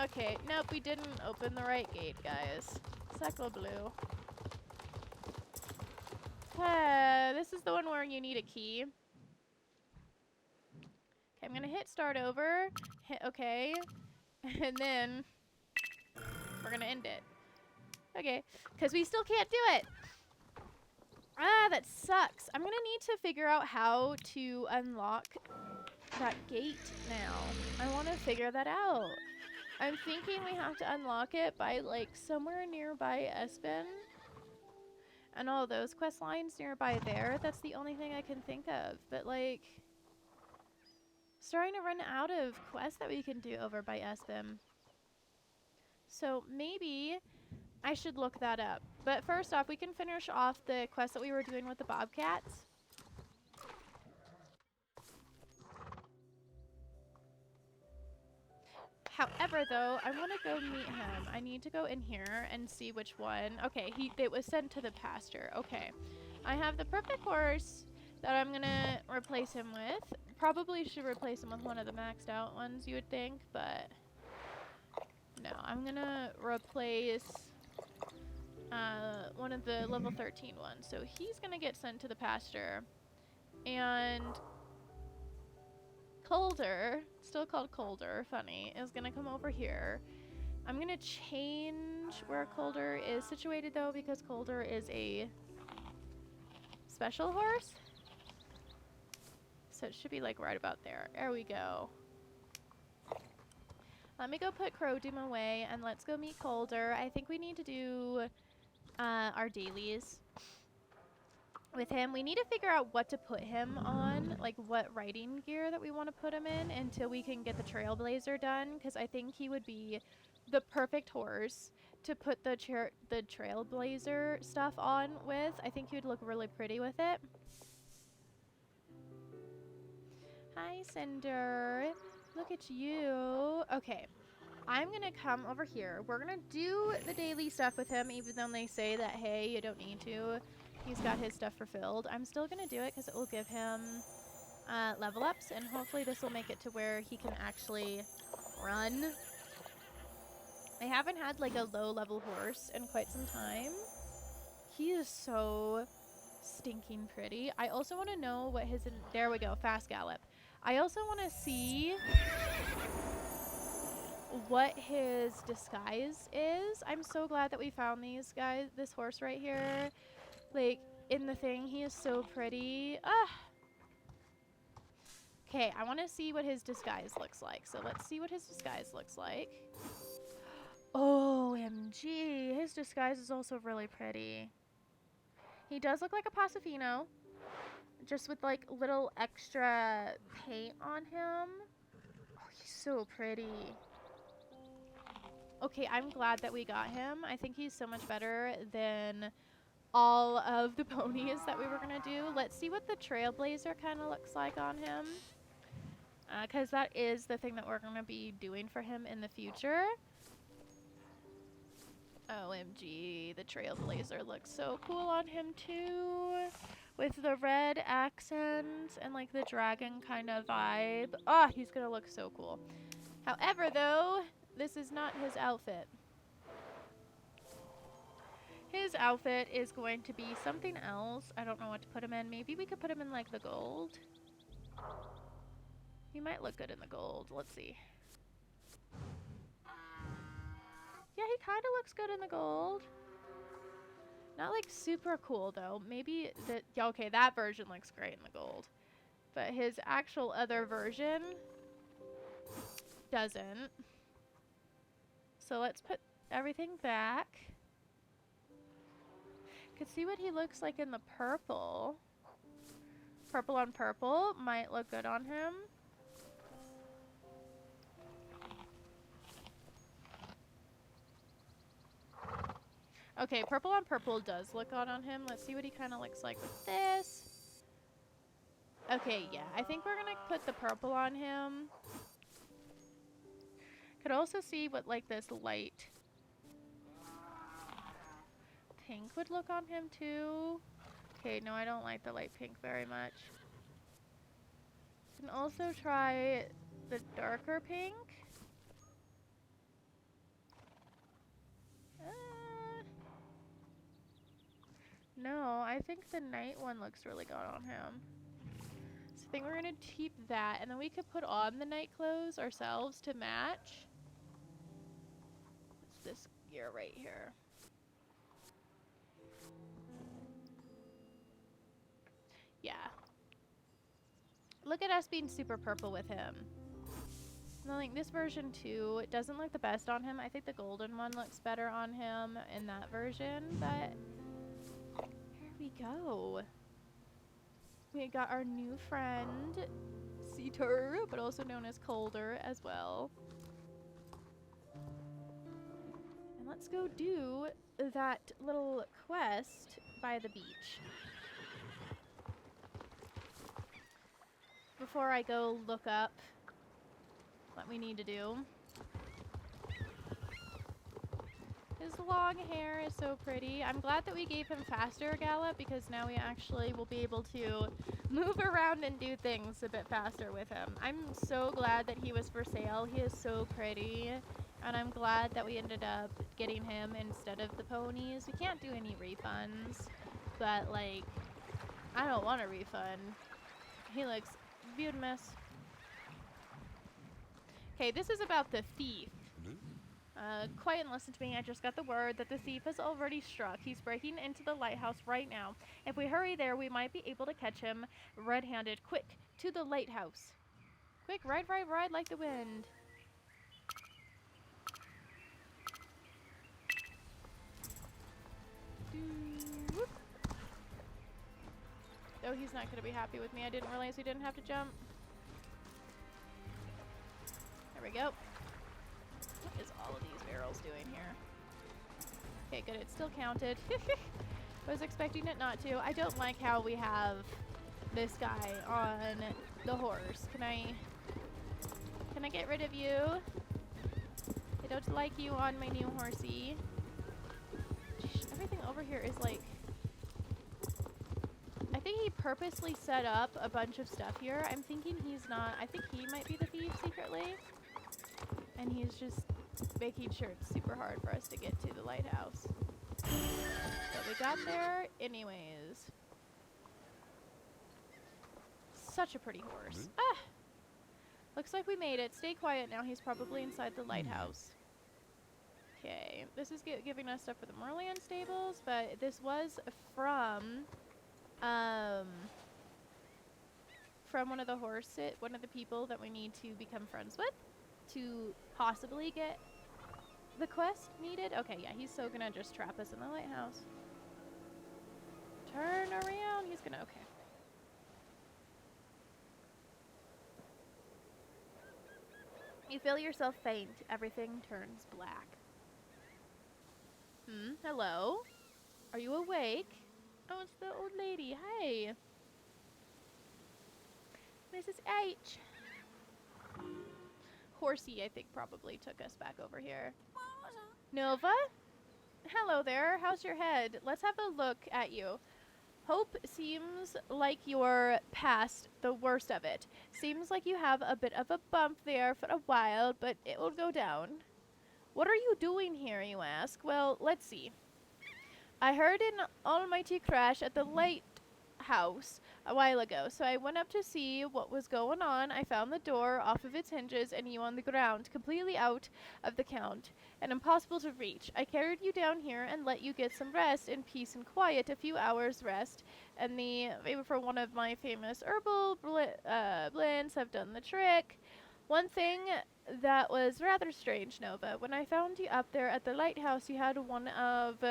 Okay, nope, we didn't open the right gate, guys. Suckle Blue. This is the one where you need a key. Okay, I'm gonna hit start over. Hit okay. And then we're gonna end it. Okay, because we still can't do it. Ah, that sucks. I'm gonna need to figure out how to unlock that gate now. I want to figure that out. I'm thinking we have to unlock it by, like, somewhere nearby Espen. And all those quest lines nearby there. That's the only thing I can think of. But, like, starting to run out of quests that we can do over by Espen. So maybe I should look that up. But first off, we can finish off the quest that we were doing with the Bobcats. However, though, I want to go meet him. I need to go in here and see which one. Okay, it was sent to the pasture. Okay. I have the perfect horse that I'm going to replace him with. Probably should replace him with one of the maxed out ones, you would think, but no. I'm going to replace one of the level 13 ones. So he's going to get sent to the pasture. And Colder, still called Colder, funny, is going to come over here. I'm going to change where Colder is situated, though, because Colder is a special horse. So it should be, like, right about there. There we go. Let me go put Crowdoom away, and let's go meet Colder. I think we need to do our dailies with him. We need to figure out what to put him on, like what riding gear that we want to put him in until we can get the Trailblazer done, because I think he would be the perfect horse to put the Trailblazer stuff on with. I think he would look really pretty with it. Hi, Cinder. Look at you. Okay. I'm going to come over here. We're going to do the daily stuff with him, even though they say that, hey, you don't need to. He's got his stuff fulfilled. I'm still going to do it because it will give him level ups, and hopefully this will make it to where he can actually run. I haven't had, like, a low-level horse in quite some time. He is so stinking pretty. I also want to know what his... there we go, fast gallop. I also want to see what his disguise is. I'm so glad that we found these guys, this horse right here. Like, in the thing, he is so pretty. Ah! Okay, I want to see what his disguise looks like. So let's see what his disguise looks like. OMG, his disguise is also really pretty. He does look like a Pasofino, just with like little extra paint on him. Oh, he's so pretty. Okay, I'm glad that we got him. I think he's so much better than all of the ponies that we were going to do. Let's see what the Trailblazer kind of looks like on him. Because that is the thing that we're going to be doing for him in the future. OMG, the Trailblazer looks so cool on him too. With the red accents and like the dragon kind of vibe. Oh, he's going to look so cool. However, though, this is not his outfit. His outfit is going to be something else. I don't know what to put him in. Maybe we could put him in like the gold. He might look good in the gold. Let's see. Yeah, he kind of looks good in the gold. Not like super cool though. Maybe that, yeah, okay, that version looks great in the gold. But his actual other version doesn't. So let's put everything back. Could see what he looks like in the purple. Purple on purple might look good on him. Okay, purple on purple does look good on him. Let's see what he kind of looks like with this. Okay, yeah, I think we're gonna put the purple on him. Could also see what like this light pink would look on him too. Okay, no, I don't like the light pink very much. Can also try the darker pink. No, I think the night one looks really good on him. So I think we're going to keep that. And then we could put on the night clothes ourselves to match. It's this gear right here. Yeah. Look at us being super purple with him. And I think this version too, it doesn't look the best on him. I think the golden one looks better on him in that version, but here we go. We got our new friend, Seater, but also known as Colder as well. And let's go do that little quest by the beach. Before I go look up what we need to do. His long hair is so pretty. I'm glad that we gave him faster gallop because now we actually will be able to move around and do things a bit faster with him. I'm so glad that he was for sale. He is so pretty. And I'm glad that we ended up getting him instead of the ponies. We can't do any refunds. But like, I don't want a refund. He looks beautiful. Okay, this is about the thief. Quiet and listen to me. I just got the word that the thief has already struck. He's breaking into the lighthouse right now. If we hurry there, we might be able to catch him red-handed. Quick, to the lighthouse. Quick, ride, ride, ride like the wind. Oh, he's not going to be happy with me. I didn't realize he didn't have to jump. There we go. What is all of these barrels doing here? Okay, good. It's still counted. I was expecting it not to. I don't like how we have this guy on the horse. Can I get rid of you? I don't like you on my new horsey. Everything over here is like... I think he purposely set up a bunch of stuff here. I'm thinking he's not... I think he might be the thief secretly. And he's just making sure it's super hard for us to get to the lighthouse. But we got there anyways. Such a pretty horse. Ah! Looks like we made it. Stay quiet now. He's probably inside the lighthouse. Okay, this is giving us stuff for the Moorland stables, but this was from one of the one of the people that we need to become friends with to possibly get the quest needed. Okay, yeah, he's so gonna just trap us in the lighthouse. Turn around. He's gonna, okay. You feel yourself faint. Everything turns black. Hello? Are you awake? Oh, it's the old lady. Hi. Mrs. H. Horsey, I think, probably took us back over here. Nova? Hello there. How's your head? Let's have a look at you. Hope seems like you're past the worst of it. Seems like you have a bit of a bump there for a while, but it will go down. What are you doing here, you ask? Well, let's see. I heard an almighty crash at the lighthouse a while ago, so I went up to see what was going on. I found the door off of its hinges and you on the ground, completely out of the count and impossible to reach. I carried you down here and let you get some rest in peace and quiet, a few hours rest, and the favor for one of my famous herbal blends have done the trick. One thing that was rather strange, Nova, when I found you up there at the lighthouse, you had one of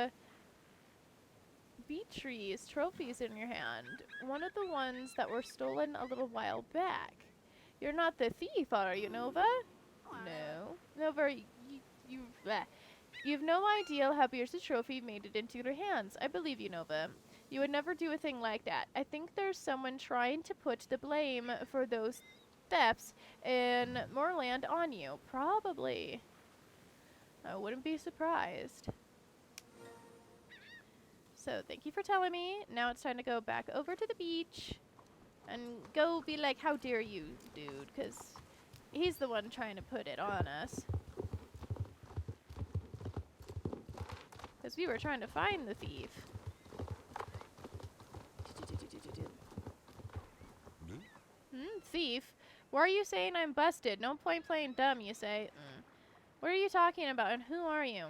Beatrice's trophies in your hand. One of the ones that were stolen a little while back. You're not the thief, are you, Nova? No. Nova, you've no idea how Beatrice's trophy made it into your hands. I believe you, Nova. You would never do a thing like that. I think there's someone trying to put the blame for those thefts in Moorland on you. Probably. I wouldn't be surprised. So thank you for telling me. Now it's time to go back over to the beach and go be like, how dare you, dude, because he's the one trying to put it on us. Because we were trying to find the thief. Thief? Why are you saying I'm busted? No point playing dumb, you say. What are you talking about and who are you?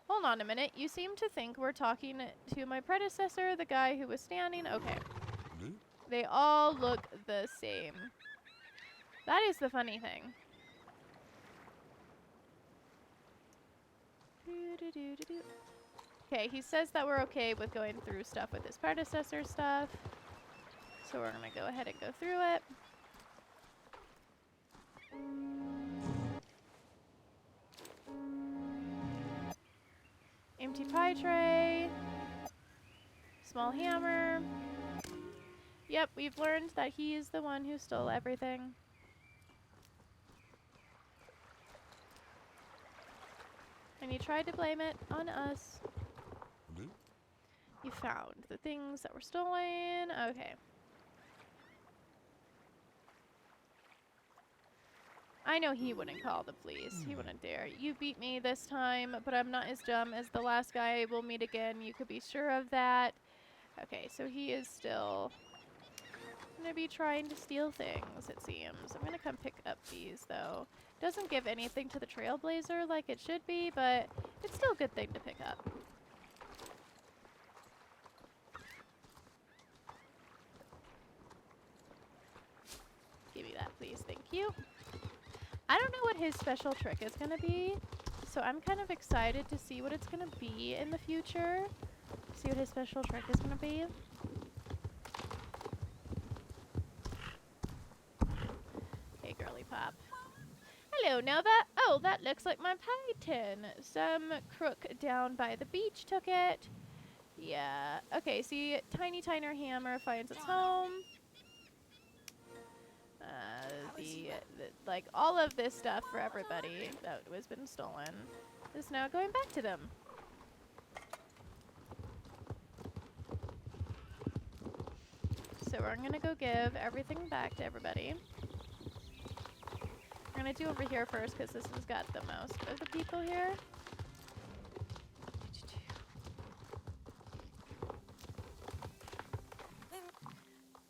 Hold on a minute. You seem to think we're talking to my predecessor, the guy who was standing. Okay. They all look the same. That is the funny thing. Okay, he says that we're okay with going through stuff with his predecessor stuff. So we're going to go ahead and go through it. Empty pie tray. Small hammer. Yep, we've learned that he is the one who stole everything. And he tried to blame it on us. You found the things that were stolen. Okay. I know he wouldn't call the police. He wouldn't dare. You beat me this time, but I'm not as dumb as the last guy we'll meet again. You could be sure of that. Okay, so he is still gonna be trying to steal things, it seems. I'm gonna come pick up these, though. Doesn't give anything to the Trailblazer like it should be, but it's still a good thing to pick up. Give me that, please. Thank you. I don't know what his special trick is going to be, so I'm kind of excited to see what it's going to be in the future. See what his special trick is going to be. Hey, girly pop. Hello, Nova. Oh, that looks like my pie tin. Some crook down by the beach took it. Yeah. Okay, see, Tiny Tiner Hammer finds its home. Like, all of this stuff for everybody that was been stolen is now going back to them. So we're gonna go give everything back to everybody. We're gonna do over here first because this has got the most of the people here.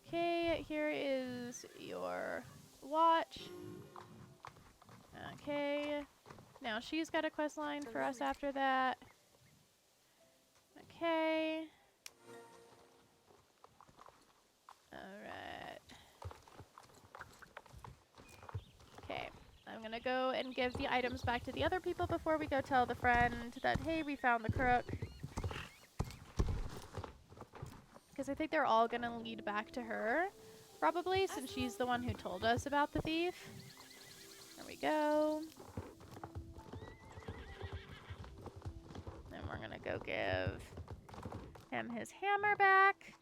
Okay, here is your watch. Okay. Now she's got a quest line for us after that. Okay. Alright. Okay. I'm gonna go and give the items back to the other people before we go tell the friend that, hey, we found the crook. Because I think they're all gonna lead back to her, probably, since she's the one who told us about the thief. There we go. Then we're gonna go give him his hammer back.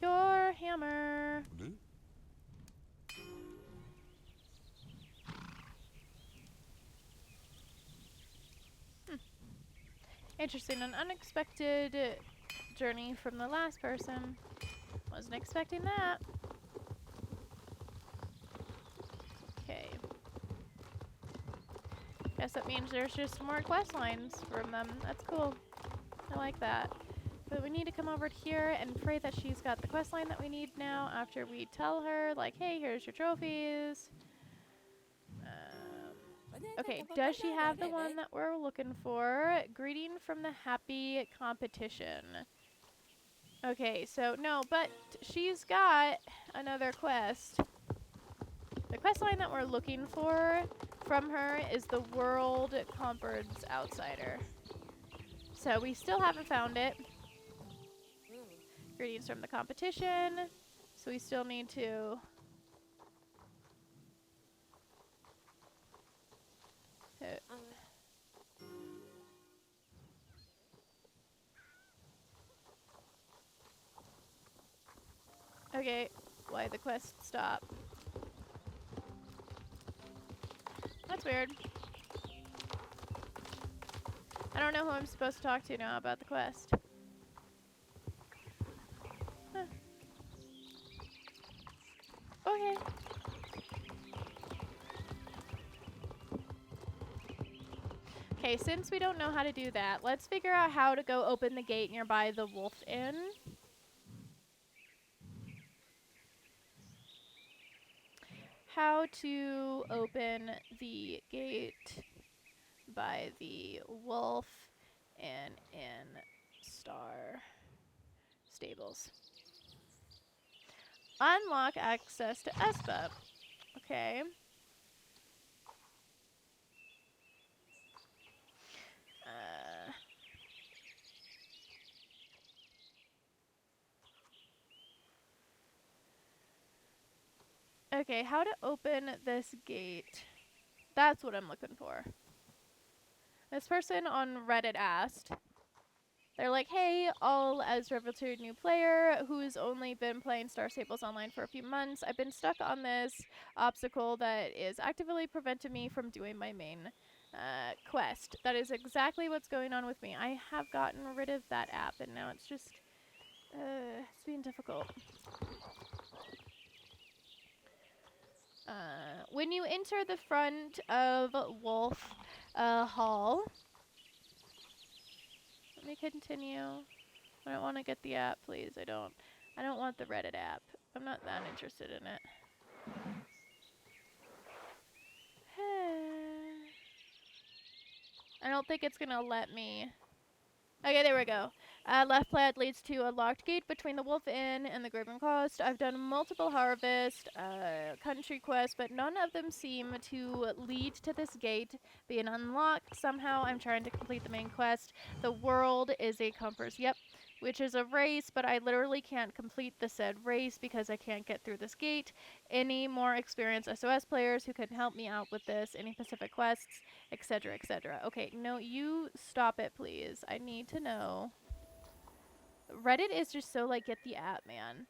Your hammer. Interesting, an unexpected journey from the last person. Wasn't expecting that. Okay. Guess that means there's just more quest lines from them. That's cool. I like that. But we need to come over here and pray that she's got the quest line that we need now after we tell her, like, hey, here's your trophies. Okay, does she have the one that we're looking for? Greeting from the happy competition. Okay, so no, but she's got another quest. The quest line that we're looking for from her is the World Conference Outsider. So we still haven't found it. Greetings from the competition. So we still need to... Okay, why the quest stop? That's weird. I don't know who I'm supposed to talk to now about the quest. Huh. Okay. Okay, since we don't know how to do that, let's figure out how to go open the gate nearby the Wolf Inn. How to open the gate by the Wolf Inn in Star Stables. Unlock access to Espa. Okay. Okay, how to open this gate. That's what I'm looking for. This person on Reddit asked. They're like, hey, all as Revelatory new player who's only been playing Star Stables Online for a few months. I've been stuck on this obstacle that is actively preventing me from doing my main quest. That is exactly what's going on with me. I have gotten rid of that app and now it's just, it's being difficult. When you enter the front of Wolf Hall, let me continue. I don't want to get the app, please. I don't want the Reddit app. I'm not that interested in it. I don't think it's gonna let me. Okay, there we go. Left plat leads to a locked gate between the Wolf Inn and the Graven Coast. I've done multiple harvest, country quests, but none of them seem to lead to this gate being unlocked. Somehow I'm trying to complete the main quest. The world is a compass. Yep. Which is a race, but I literally can't complete the said race because I can't get through this gate. Any more experienced SOS players who can help me out with this, any Pacific quests, etc., etc. Okay, no, you stop it, please. I need to know. Reddit is just so, like, get the app, man.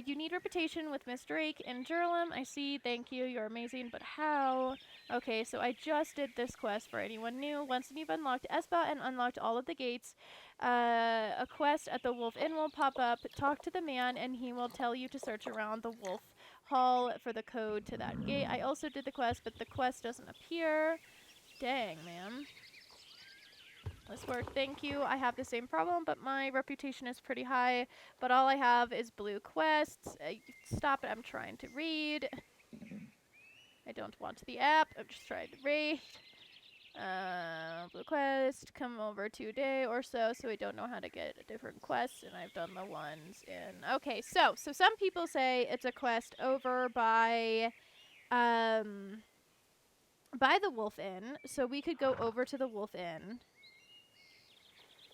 You need reputation with Miss Drake and Jurlum. I see. Thank you. You're amazing. But how? Okay, so I just did this quest for anyone new. Once you've unlocked Espa and unlocked all of the gates, a quest at the Wolf Inn will pop up. Talk to the man, and he will tell you to search around the Wolf Hall for the code to that gate. I also did the quest, but the quest doesn't appear. Dang, man. This worked, thank you. I have the same problem, but my reputation is pretty high. But all I have is blue quests. Stop it, I'm trying to read. I don't want the app, I'm just trying to read. Blue quest, come over 2 day or so we don't know how to get a different quest, and I've done the ones in... Okay, so some people say it's a quest over by the Wolf Inn, so we could go over to the Wolf Inn.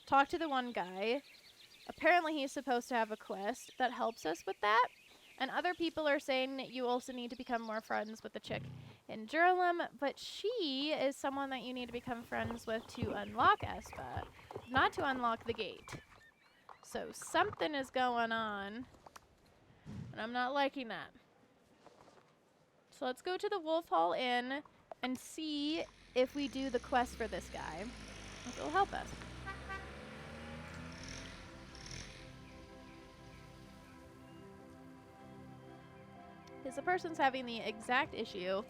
Talk to the one guy. Apparently he's supposed to have a quest that helps us with that. And other people are saying that you also need to become more friends with the chick in Jurlum, but she is someone that you need to become friends with to unlock Espa, not to unlock the gate. So something is going on, and I'm not liking that. So let's go to the Wolf Hall Inn and see if we do the quest for this guy. If it'll help us. Because the person's having the exact issue.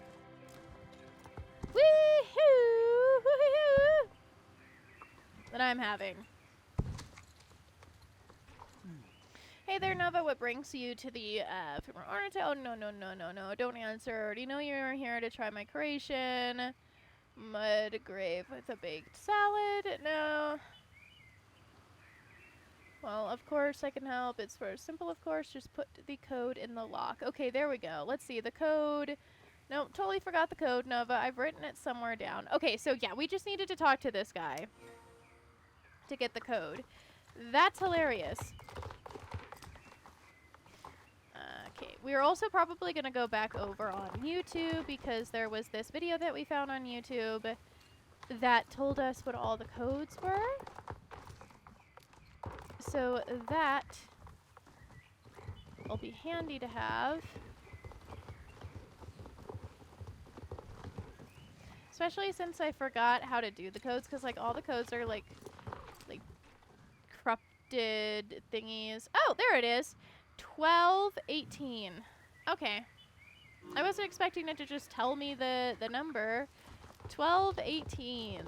Woohoo! Woohoo! That I'm having. Hey there, Nova. What brings you to the Ornate? Oh, no. Don't answer. I already know you're here to try my creation. Mud grave with a baked salad. No. Well, of course I can help. It's for simple, of course. Just put the code in the lock. Okay, there we go. Let's see. The code. No, totally forgot the code, Nova. I've written it somewhere down. Okay, so yeah, we just needed to talk to this guy to get the code. That's hilarious. Okay, we're also probably going to go back over on YouTube because there was this video that we found on YouTube that told us what all the codes were. So that will be handy to have. Especially since I forgot how to do the codes, because like all the codes are like corrupted thingies. Oh, there it is. 1218. Okay. I wasn't expecting it to just tell me the number. 1218.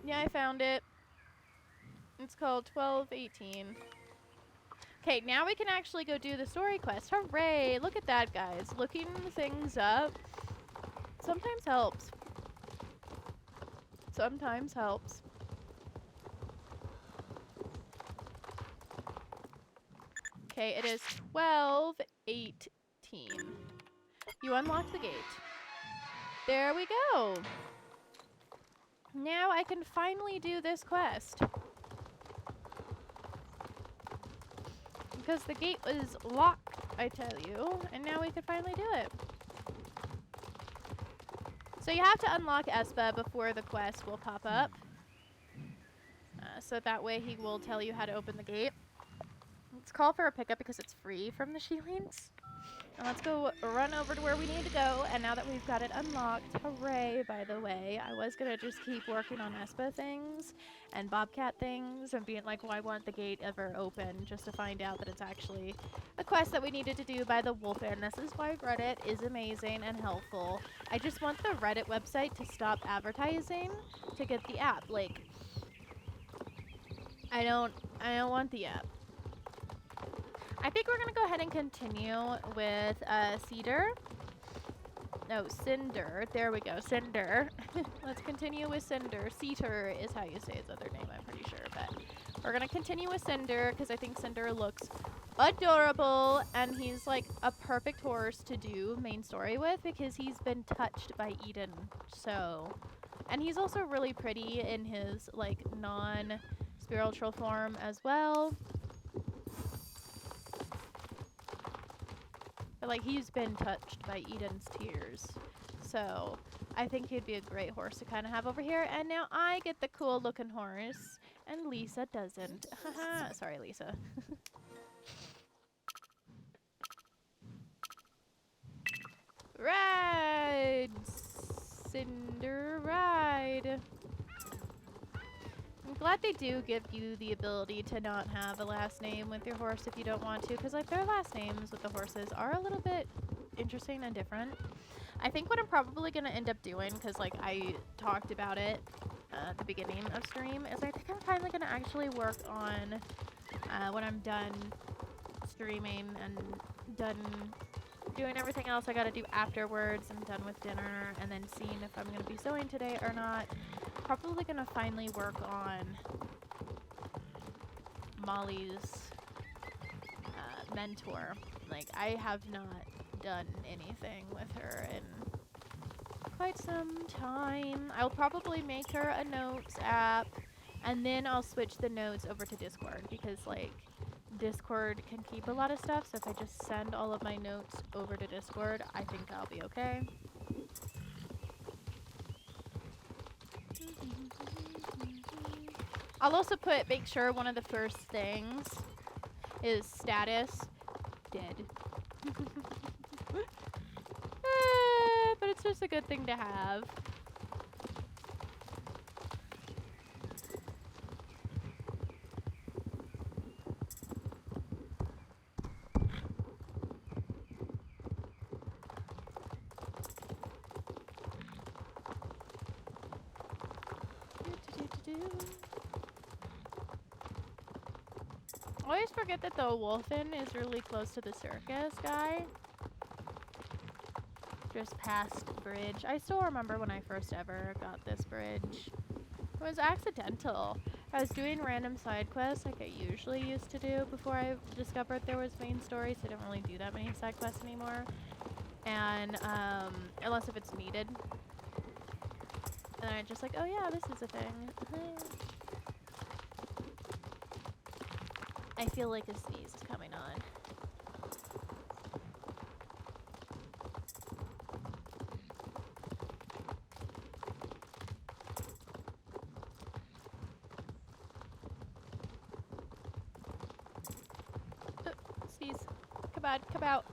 Yeah, I found it. It's called 1218. Okay, now we can actually go do the story quest. Hooray! Look at that, guys. Looking things up sometimes helps. Sometimes helps. Okay, it is 1218. You unlock the gate. There we go. Now I can finally do this quest. Because the gate was locked, I tell you, and now we can finally do it. So you have to unlock Espa before the quest will pop up. So that way he will tell you how to open the gate. Let's call for a pickup because it's free from the Sheilings. And let's go run over to where we need to go. And now that we've got it unlocked, hooray, by the way. I was going to just keep working on Espa things and Bobcat things and being like, why won't the gate ever open? Just to find out that it's actually a quest that we needed to do by the Wolf Inn. This is why Reddit is amazing and helpful. I just want the Reddit website to stop advertising to get the app. Like, I don't want the app. I think we're going to go ahead and continue with Cedar. No, Cinder. There we go. Cinder. Let's continue with Cinder. Cedar is how you say his other name, I'm pretty sure. But we're going to continue with Cinder because I think Cinder looks adorable. And he's like a perfect horse to do main story with because he's been touched by Eden. So, and he's also really pretty in his like non-spiritual form as well. But, like, he's been touched by Eden's tears. So, I think he'd be a great horse to kind of have over here. And now I get the cool-looking horse, and Lisa doesn't. Haha. Sorry, Lisa. Ride! Cinder, ride! I'm glad they do give you the ability to not have a last name with your horse if you don't want to, because like their last names with the horses are a little bit interesting and different. I think what I'm probably gonna end up doing, because like I talked about it at the beginning of stream, is I think I'm finally gonna actually work on when I'm done streaming and done doing everything else I gotta do afterwards. I'm done with dinner and then seeing if I'm gonna be sewing today or not. Probably gonna finally work on Molly's mentor. Like, I have not done anything with her in quite some time. I'll probably make her a notes app, and then I'll switch the notes over to Discord, because like Discord can keep a lot of stuff, so if I just send all of my notes over to Discord, I think I'll be okay. I'll also make sure one of the first things is status dead. But it's just a good thing to have. I always forget that the Wolfen is really close to the circus guy. Just past the bridge. I still remember when I first ever got this bridge. It was accidental. I was doing random side quests like I usually used to do before I discovered there was main story, so I don't really do that many side quests anymore. And, unless if it's needed. And I just like, oh yeah, this is a thing. I feel like a sneeze is coming on. Sneeze. Come on, come out.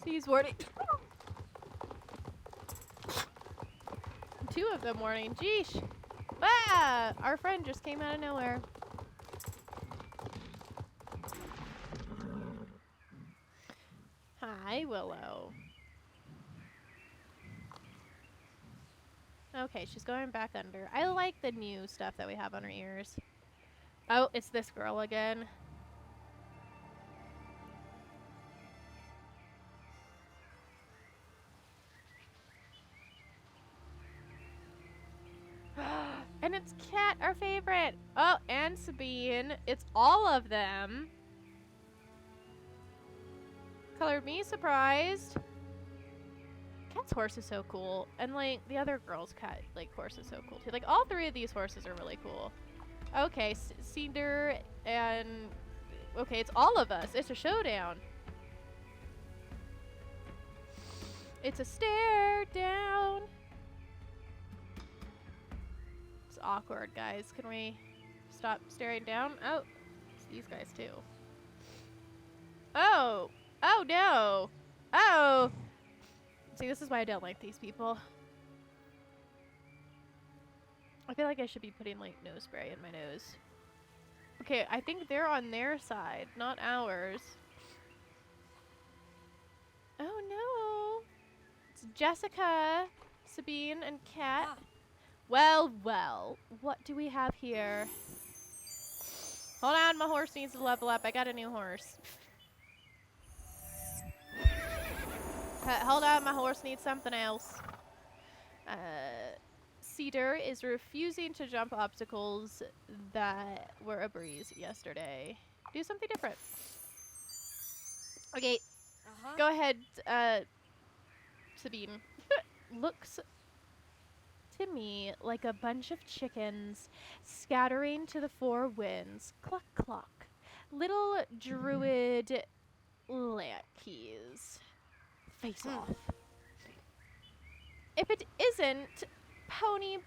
Sneeze warning. 2 of them warning. Jeesh. Ah! Our friend just came out of nowhere. Hi, Willow. Okay, she's going back under. I like the new stuff that we have on her ears. Oh, it's this girl again. And it's Cat, our favorite. Oh, and Sabine. It's all of them. Colored me surprised. Cat's horse is so cool. And, like, the other girl's cat, like, horse is so cool, too. Like, all 3 of these horses are really cool. Okay, Cinder and... Okay, it's all of us. It's a showdown. It's a stare down. It's awkward, guys. Can we stop staring down? Oh, it's these guys, too. Oh! Oh, no! Oh! See, this is why I don't like these people. I feel like I should be putting, like, nose spray in my nose. Okay, I think they're on their side, not ours. Oh, no! It's Jessica, Sabine, and Kat. Ah. Well, well. What do we have here? Hold on, my horse needs to level up. I got a new horse. Hold on, my horse needs something else. Cedar is refusing to jump obstacles that were a breeze yesterday. Do something different. Okay, go ahead, Sabine. Looks to me like a bunch of chickens scattering to the 4 winds. Cluck, cluck. Little druid lackeys. Face off. If it isn't Pony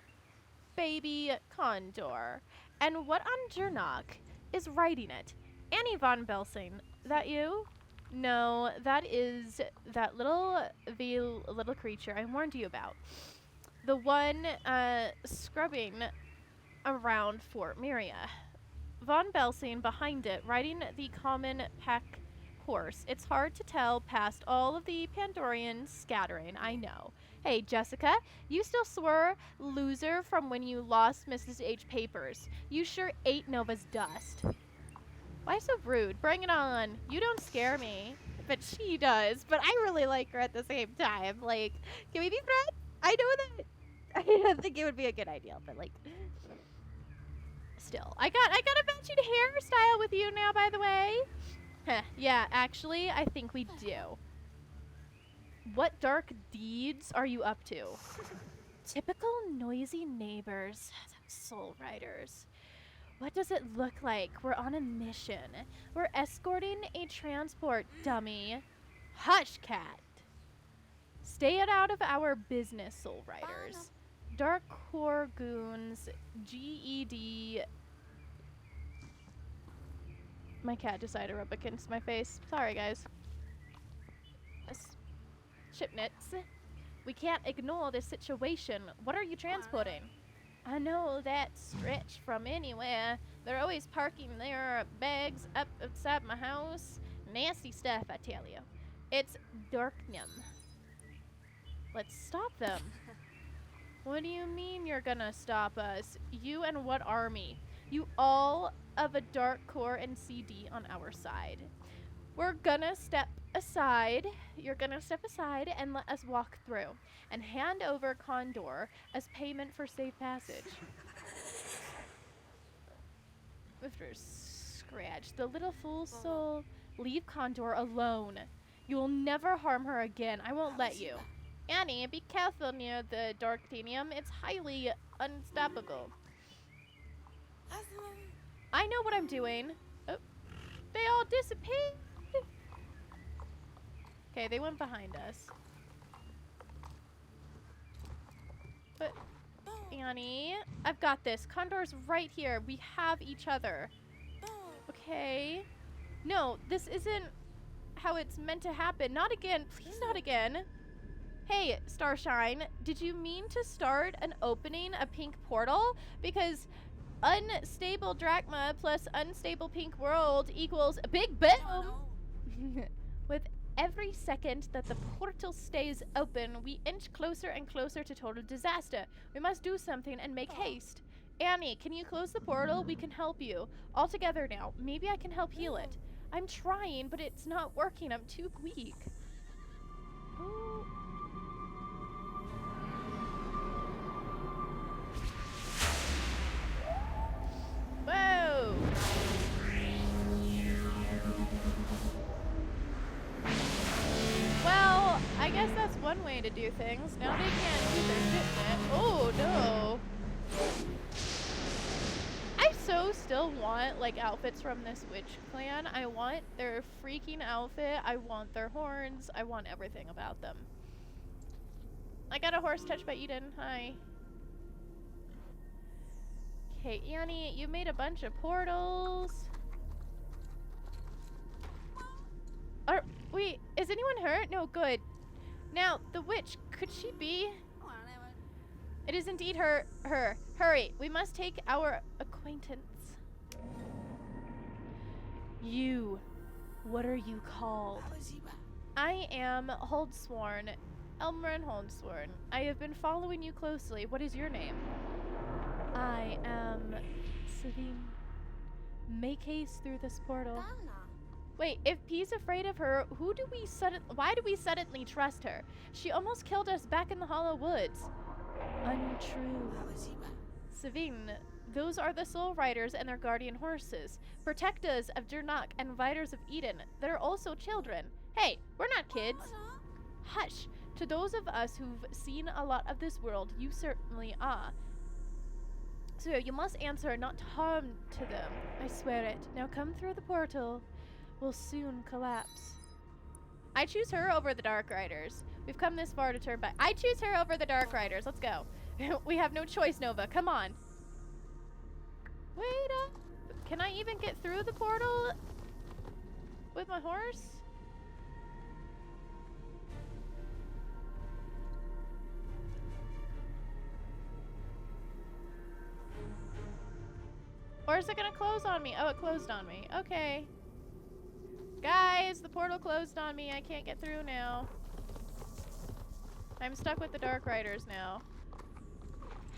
Baby Condor. And what on Jernok is riding it? Annie von Belsing. That you? No, that is that little creature I warned you about. The one scrubbing around Fort Miria. Von Belsing behind it, riding the common pack horse. It's hard to tell past all of the Pandorians scattering, I know. Hey, Jessica, you still swear loser from when you lost Mrs. H. Papers. You sure ate Nova's dust. Why so rude? Bring it on. You don't scare me. But she does. But I really like her at the same time. Like, can we be friends? I know that. I don't think it would be a good idea, but like, still. I got a matching hairstyle with you now, by the way. Heh, yeah, actually, I think we do. What dark deeds are you up to? Typical noisy neighbors. Soul Riders. What does it look like? We're on a mission. We're escorting a transport, dummy. Hush, cat. Stay it out of our business, Soul Riders. Dark Core Goons, GED. My cat decided to rub against my face. Sorry, guys. Shipnets. We can't ignore this situation. What are you transporting? I know that stretch from anywhere. They're always parking their bags up outside my house. Nasty stuff, I tell you. It's Darknum. Let's stop them. What do you mean you're gonna stop us? You and what army? You all of a Dark Core and CD on our side. We're gonna step aside. You're gonna step aside and let us walk through and hand over Condor as payment for safe passage. Mr. Scratch, the little fool soul. Leave Condor alone. You will never harm her again. I won't let you. Annie, be careful near the Darktanium. It's highly unstoppable. I know what I'm doing. Oh, they all disappeared. Okay, they went behind us. But, Annie, I've got this. Condor's right here. We have each other. Okay. No, this isn't how it's meant to happen. Not again. Please, not again. Hey, Starshine, did you mean to start an opening a pink portal? Because unstable drachma plus unstable pink world equals a big boom. With every second that the portal stays open, we inch closer and closer to total disaster. We must do something and make haste. Annie, can you close the portal? We can help you. All together now. Maybe I can help heal it. I'm trying, but it's not working. I'm too weak. Ooh. Whoa! Well, I guess that's one way to do things. Now they can't do their shit. Oh no! I so still want like outfits from this witch clan. I want their freaking outfit. I want their horns. I want everything about them. I got a horse touched by Eden. Hi. Okay, Annie, you made a bunch of portals. Wait, is anyone hurt? No, good. Now, the witch, could she be? It is indeed her. Hurry, we must take our acquaintance. You, what are you called? I am Holdsworn, Elmrin Holdsworn. I have been following you closely. What is your name? I am Savine. Make haste through this portal. Wait, if P's afraid of her, why do we suddenly trust her? She almost killed us back in the Hollow Woods. Untrue. Savine, those are the Soul Riders and their guardian horses. Protectors of Durnok and Riders of Eden. They're also children. Hey, we're not kids. Hush. To those of us who've seen a lot of this world, you certainly are. So you must answer not harm to them. I swear it. Now come through the portal. We'll soon collapse. I choose her over the Dark Riders. We've come this far to turn back. I choose her over the Dark Riders. Let's go. We have no choice, Nova. Come on. Wait up. Can I even get through the portal with my horse? Or is it gonna close on me? Oh, it closed on me. Okay. Guys, the portal closed on me. I can't get through now. I'm stuck with the Dark Riders now.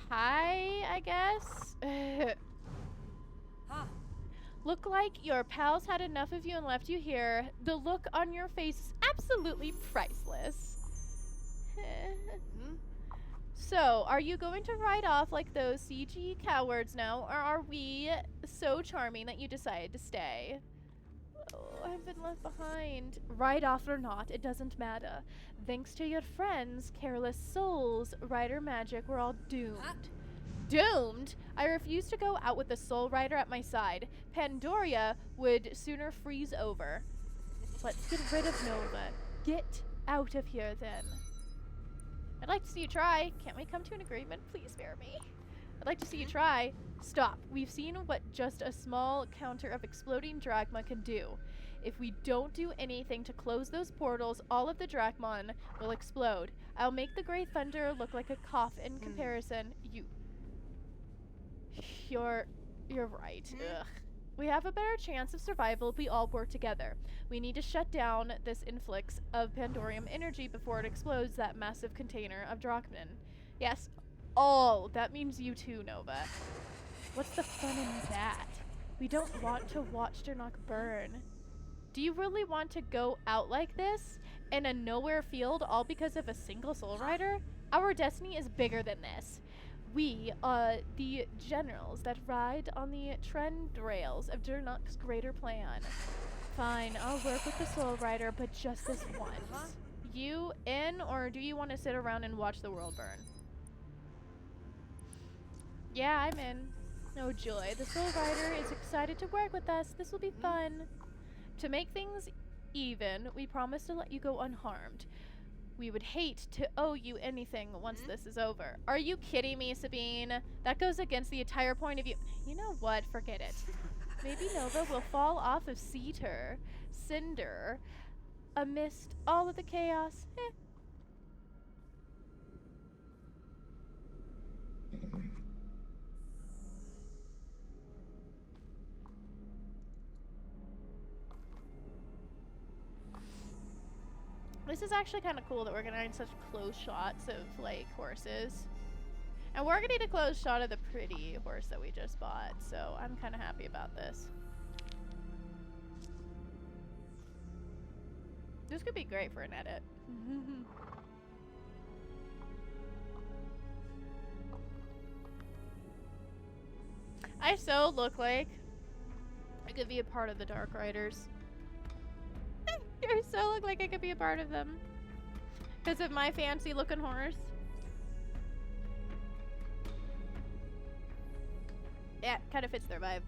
Hi, I guess? Huh. Look like your pals had enough of you and left you here. The look on your face is absolutely priceless. Hmm? So, are you going to ride off like those CG cowards now, or are we so charming that you decided to stay? Oh, I've been left behind. Ride off or not, it doesn't matter. Thanks to your friends, careless souls, Rider Magic, we're all doomed. Huh? Doomed? I refuse to go out with the Soul Rider at my side. Pandoria would sooner freeze over. Let's get rid of Nova. Get out of here, then. I'd like to see you try. Can't we come to an agreement? Please spare me. I'd like to see you try. Stop. We've seen what just a small counter of exploding Drachma can do. If we don't do anything to close those portals, all of the Drachmon will explode. I'll make the Grey Thunder look like a cough in comparison. You're right. Ugh. We have a better chance of survival if we all work together. We need to shut down this influx of Pandorium energy before it explodes that massive container of Drachman. Yes, all. That means you too, Nova. What's the fun in that? We don't want to watch Dernok burn. Do you really want to go out like this in a nowhere field all because of a single Soul Rider? Our destiny is bigger than this. We are the generals that ride on the trend rails of Dernok's greater plan. Fine, I'll work with the Soul Rider, but just this once. You in, or do you want to sit around and watch the world burn? Yeah, I'm in. Oh joy, the Soul Rider is excited to work with us. This will be fun. To make things even, we promise to let you go unharmed. We would hate to owe you anything once this is over. Are you kidding me, Sabine? That goes against the entire point of view. You know what? Forget it. Maybe Nova will fall off of Cinder amidst all of the chaos. This is actually kind of cool that we're getting such close shots of, like, horses. And we're gonna need a close shot of the pretty horse that we just bought, so I'm kind of happy about this. This could be great for an edit. I so look like I could be a part of the Dark Riders. I so look like I could be a part of them. Because of my fancy looking horse. Yeah, kind of fits their vibe.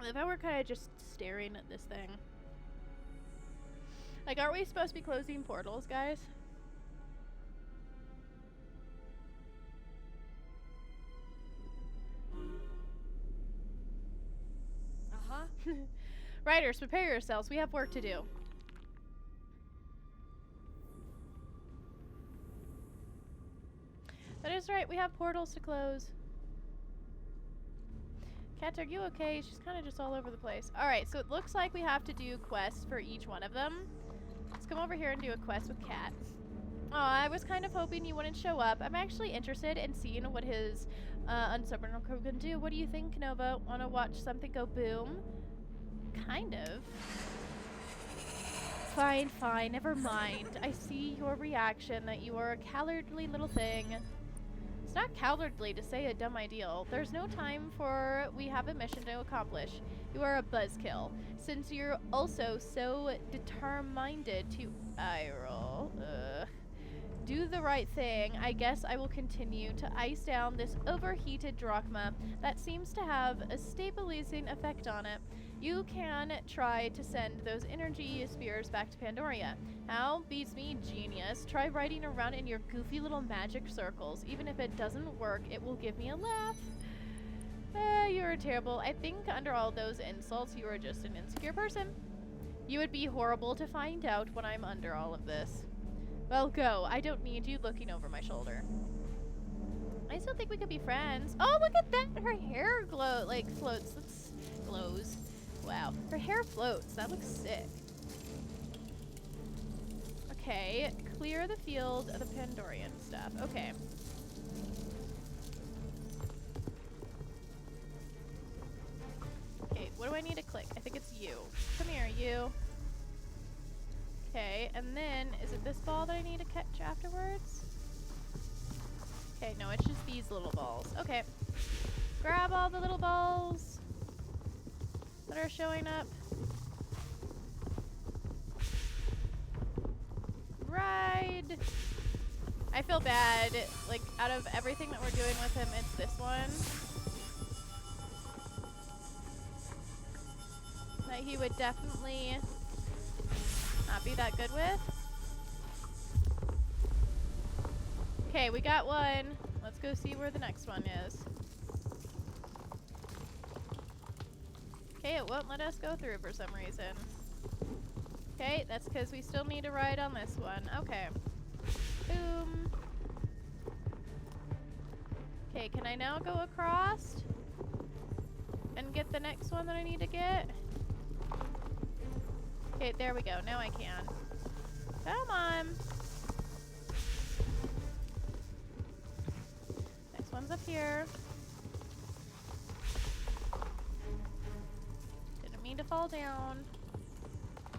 If I were kind of just staring at this thing. Like, aren't we supposed to be closing portals, guys? Riders, prepare yourselves. We have work to do. That is right. We have portals to close. Kat, are you okay? She's kind of just all over the place. Alright, so it looks like we have to do quests for each one of them. Let's come over here and do a quest with Kat. Aw, I was kind of hoping you wouldn't show up. I'm actually interested in seeing what his Unstubborn crew can do. What do you think, Nova? Want to watch something go boom? Kind of. Fine, fine, never mind. I see your reaction that you are a cowardly little thing. It's not cowardly to say a dumb ideal. There's no time for we have a mission to accomplish. You are a buzzkill. Since you're also so determined to do the right thing, I guess I will continue to ice down this overheated Drachma that seems to have a stabilizing effect on it. You can try to send those energy spears back to Pandoria. How? Beats me, genius. Try riding around in your goofy little magic circles. Even if it doesn't work, it will give me a laugh. You're terrible. I think under all those insults, you are just an insecure person. You would be horrible to find out when I'm under all of this. Well, go. I don't need you looking over my shoulder. I still think we could be friends. Oh, look at that! Her hair floats. That's glows. Wow. Her hair floats. That looks sick. Okay. Clear the field of the Pandorian stuff. Okay. Okay, what do I need to click? I think it's you. Come here, you. Okay, and then, is it this ball that I need to catch afterwards? Okay, no, it's just these little balls. Okay. Grab all the little balls that are showing up. Ride! I feel bad. Like, out of everything that we're doing with him, it's this one that he would definitely not be that good with. Okay, we got one. Let's go see where the next one is. Okay, it won't let us go through for some reason. Okay, that's because we still need to ride on this one. Okay. Boom. Okay, can I now go across and get the next one that I need to get? Okay, there we go. Now I can. Come on. Next one's up here. Didn't mean to fall down.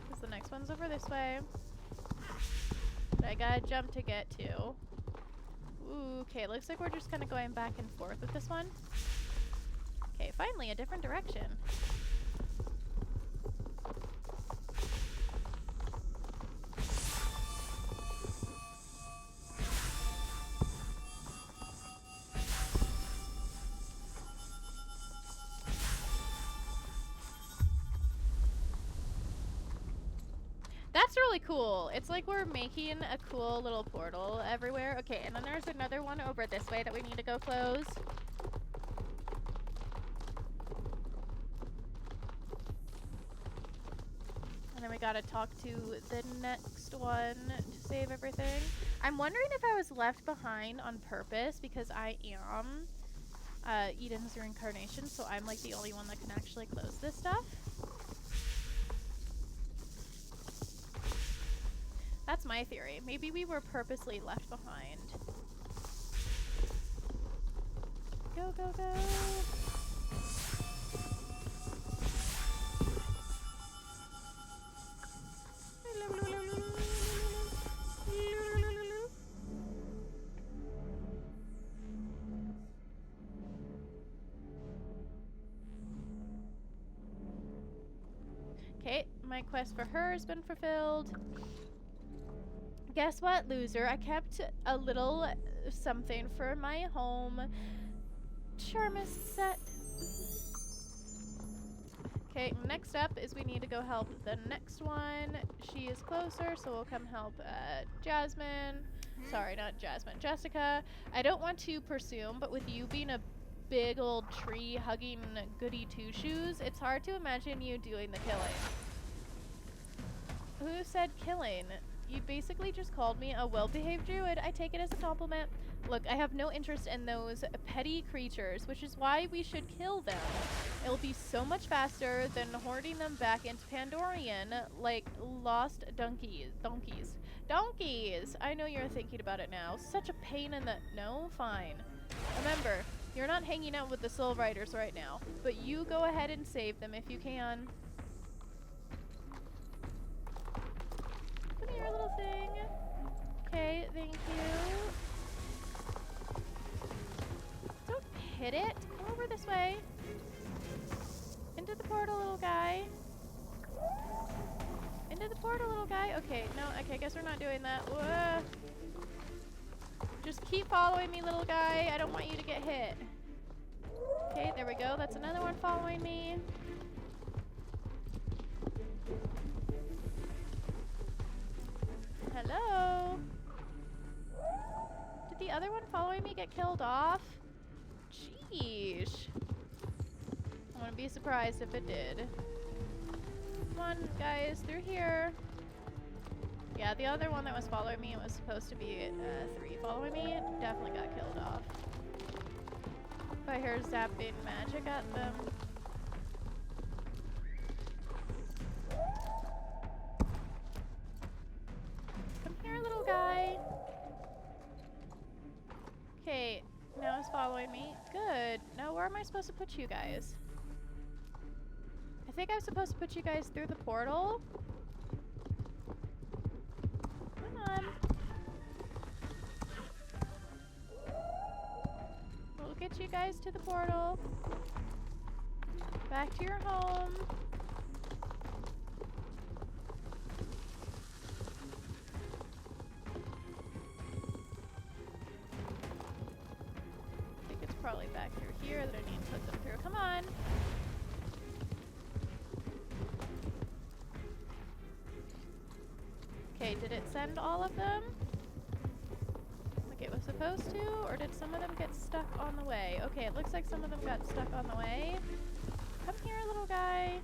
Because the next one's over this way. But I gotta jump to get to. Ooh, okay, looks like we're just kind of going back and forth with this one. Okay, finally a different direction. That's really cool. It's like we're making a cool little portal everywhere. Okay, and then there's another one over this way that we need to go close. And then we gotta talk to the next one to save everything. I'm wondering if I was left behind on purpose because I am Eden's reincarnation, so I'm like the only one that can actually close this stuff. That's my theory. Maybe we were purposely left behind. Go, go, go. Okay, my quest for her has been fulfilled. Guess what, loser? I kept a little something for my home charmist set. Okay, next up is we need to go help the next one. She is closer, so we'll come help Jasmine. Sorry, not Jasmine. Jessica. I don't want to presume, but with you being a big old tree hugging goody two-shoes, it's hard to imagine you doing the killing. Who said killing? You basically just called me a well-behaved druid. I take it as a compliment. Look, I have no interest in those petty creatures, which is why we should kill them. It'll be so much faster than hoarding them back into Pandorian like lost donkeys. Donkeys! I know you're thinking about it now. Such a pain in the... No? Fine. Remember, you're not hanging out with the Soul Riders right now, but you go ahead and save them if you can. Come here, little thing. Okay, thank you. Don't hit it. Come over this way. Into the portal, little guy. Into the portal, little guy. Okay, no, okay, I guess we're not doing that. Whoa. Just keep following me, little guy. I don't want you to get hit. Okay, there we go. That's another one following me. Hello? Did the other one following me get killed off? Jeez. I wouldn't be surprised if it did. Come on, guys, through here. Yeah, the other one that was following me, it was supposed to be 3 following me. It definitely got killed off. I hear zapping magic at them. Come here, little guy. Okay, now it's following me. Good. Now where am I supposed to put you guys? I think I'm supposed to put you guys through the portal. Come on. We'll get you guys to the portal. Back to your home. I think it's probably back through here that I need to put them through. Come on. Okay, did it send all of them? Like it was supposed to? Or did some of them get stuck on the way? Okay, it looks like some of them got stuck on the way. Come here, little guy.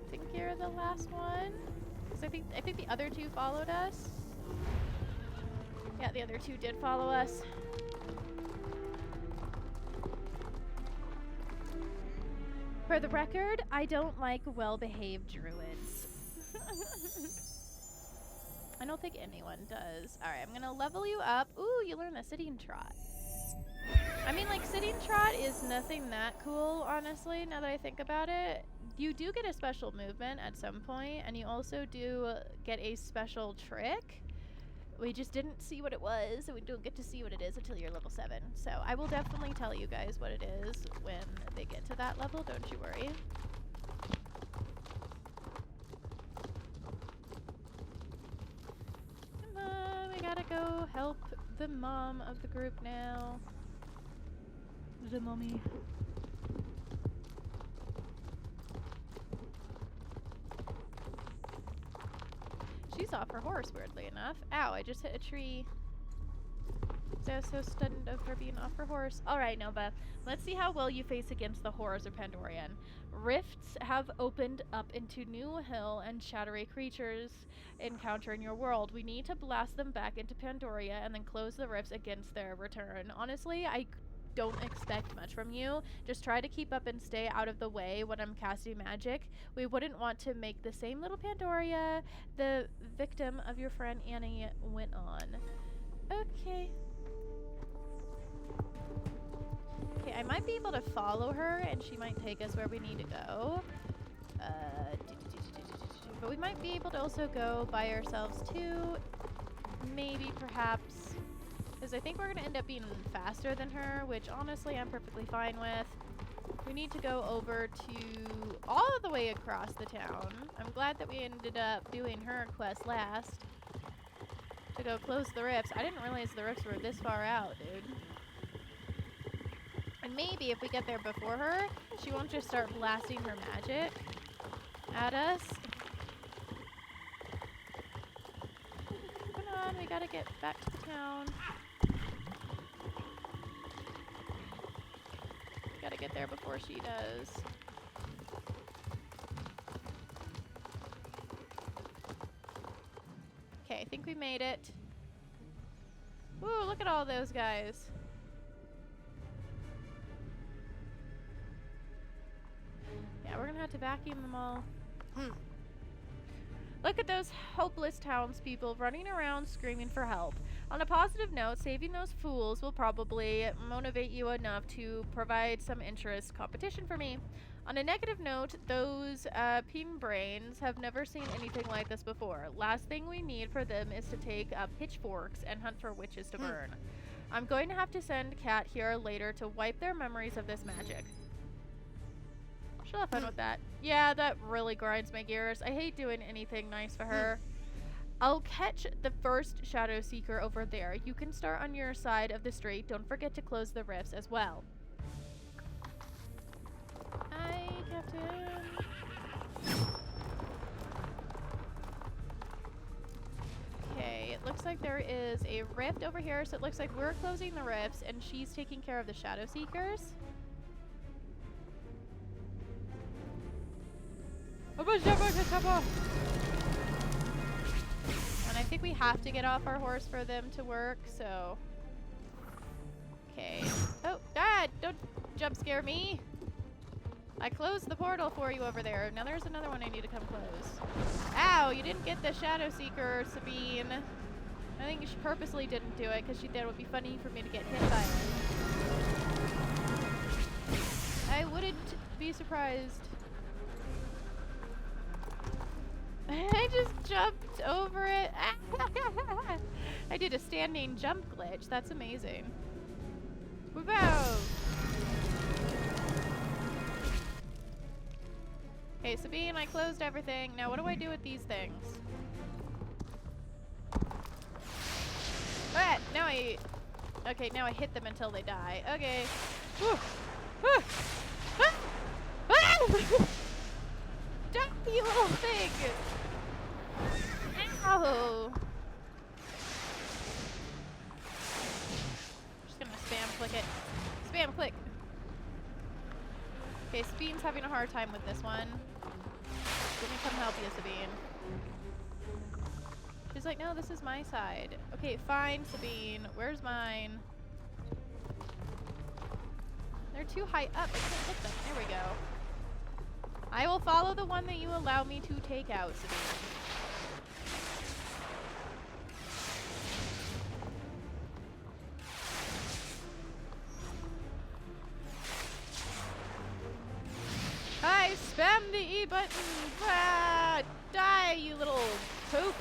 I think you're the last one. 'Cause I think the other 2 followed us. Yeah, the other 2 did follow us. For the record, I don't like well-behaved druids. I don't think anyone does. Alright, I'm gonna level you up. Ooh, you learn the sitting trot. I mean, like, sitting trot is nothing that cool, honestly, now that I think about it. You do get a special movement at some point, and you also do get a special trick. We just didn't see what it was, and we don't get to see what it is until you're level 7. So I will definitely tell you guys what it is when they get to that level, don't you worry. Come on, we gotta go help the mom of the group now. The mommy. She's off her horse, weirdly enough. Ow, I just hit a tree. I was so stunned of her being off her horse. Alright, Nova. Let's see how well you face against the horrors of Pandorian. Rifts have opened up into new hill and shadowy creatures encounter in your world. We need to blast them back into Pandoria and then close the rifts against their return. Honestly, I don't expect much from you. Just try to keep up and stay out of the way when I'm casting magic. We wouldn't want to make the same little Pandoria the victim of your friend Annie went on. Okay. Okay, I might be able to follow her and she might take us where we need to go. But we might be able to also go by ourselves too. Maybe, perhaps. Because I think we're going to end up being faster than her, which honestly I'm perfectly fine with. We need to go over to all the way across the town. I'm glad that we ended up doing her quest last. To go close the rifts. I didn't realize the rifts were this far out, dude. And maybe if we get there before her, she won't just start blasting her magic at us. Come on, we gotta get back to the town. Gotta get there before she does. Okay, I think we made it. Ooh, look at all those guys. Yeah, we're gonna have to vacuum them all. Look at those hopeless townspeople running around screaming for help. On a positive note, saving those fools will probably motivate you enough to provide some interest competition for me. On a negative note, those peen brains have never seen anything like this before. Last thing we need for them is to take pitchforks and hunt for witches to burn. I'm going to have to send Kat here later to wipe their memories of this magic. She'll have fun with that. Yeah, that really grinds my gears. I hate doing anything nice for her. I'll catch the first Shadow Seeker over there. You can start on your side of the street. Don't forget to close the rifts as well. Hi, Captain. like there is a rift over here, so it looks like we're closing the rifts and she's taking care of the Shadow Seekers. And I think we have to get off our horse for them to work, so... Okay. Oh, Dad! Don't jump scare me! I closed the portal for you over there. Now there's another one I need to come close. Ow! You didn't get the Shadow Seeker, Sabine. I think she purposely didn't do it because she thought it would be funny for me to get hit by it. I wouldn't be surprised. I just jumped over it. I did a standing jump glitch. That's amazing. Whoa! Okay, Sabine, I closed everything. Now what do I do with these things? Ah, now I... Okay, now I hit them until they die. Okay. Whew. Whew. Ah! Ah! Die, you little thing! Ow! Just gonna spam click it. Spam click! Okay, Sabine's having a hard time with this one. Let me come help you, Sabine. She's like, no, this is my side. Okay, fine, Sabine. Where's mine? They're too high up. I can't hit them. There we go. I will follow the one that you allow me to take out, Sabine. I spam the E button! Ah, die, you little poop!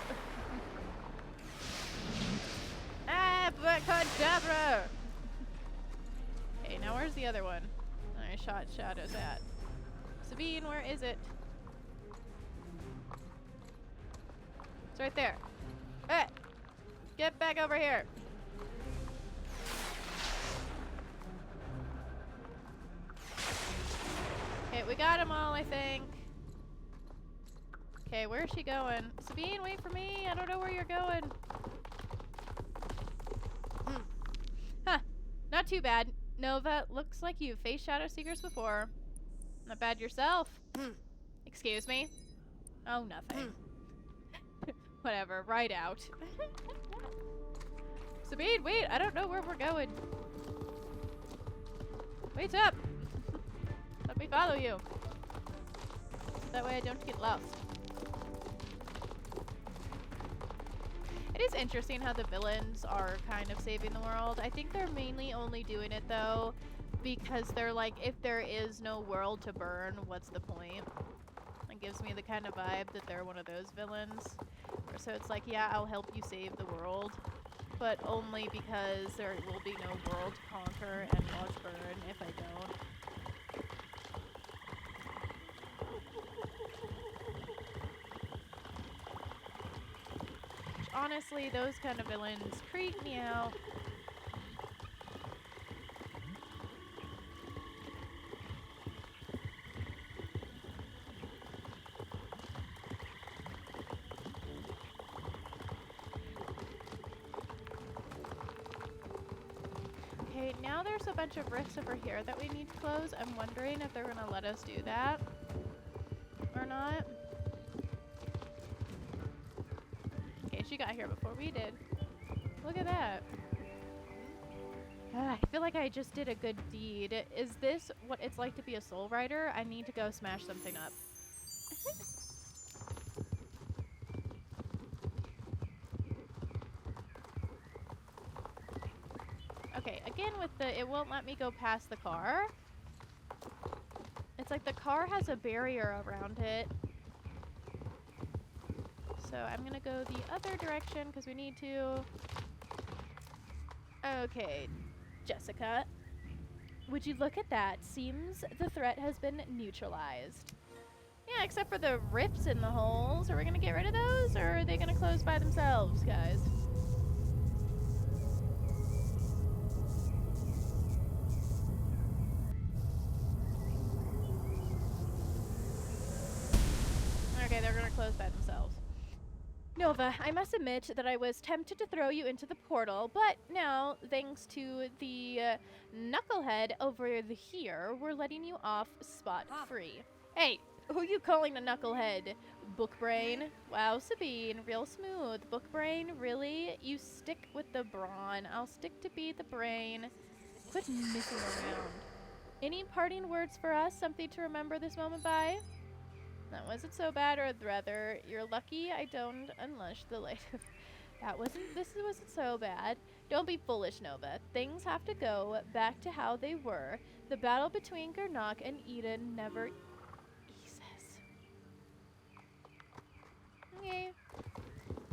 Abracadabra! Okay, now where's the other one? I shot shadows at. Sabine, where is it? It's right there. Hey! Get back over here! Okay, we got them all, I think. Okay, where's she going? Sabine, wait for me! I don't know where you're going. Huh. Not too bad. Nova, looks like you've faced Shadow Seekers before. Not bad yourself. Excuse me? Oh, nothing. Whatever, right out. Sabine, wait! I don't know where we're going. Wait up! Let me follow you. That way I don't get lost. It is interesting how the villains are kind of saving the world. I think they're mainly only doing it though because they're like, if there is no world to burn, what's the point? It gives me the kind of vibe that they're one of those villains. So it's like, yeah, I'll help you save the world, but only because there will be no world to conquer and watch burn if I don't. Honestly, those kind of villains creep me out. Okay, now there's a bunch of rifts over here that we need to close. I'm wondering if they're gonna let us do that or not. She got here before we did. Look at that. I feel like I just did a good deed. Is this what it's like to be a soul rider? I need to go smash something up. Okay, again with the, it won't let me go past the car. It's like the car has a barrier around it. So I'm gonna go the other direction because we need to. Okay, Jessica. Would you look at that? Seems the threat has been neutralized. Yeah, except for the rifts in the holes. Are we gonna get rid of those or are they gonna close by themselves, guys? Okay, they're gonna close by themselves. Nova, I must admit that I was tempted to throw you into the portal, but now, thanks to the knucklehead over here, we're letting you off spot-free. Hey, who you calling a knucklehead? Bookbrain? Wow, Sabine, real smooth. Bookbrain, really? You stick with the brawn. I'll stick to be the brain. Quit messing around. Any parting words for us? Something to remember this moment by? That wasn't so bad, or rather, you're lucky I don't unleash the light of... This wasn't so bad. Don't be foolish, Nova. Things have to go back to how they were. The battle between Gernok and Eden never eases. Okay.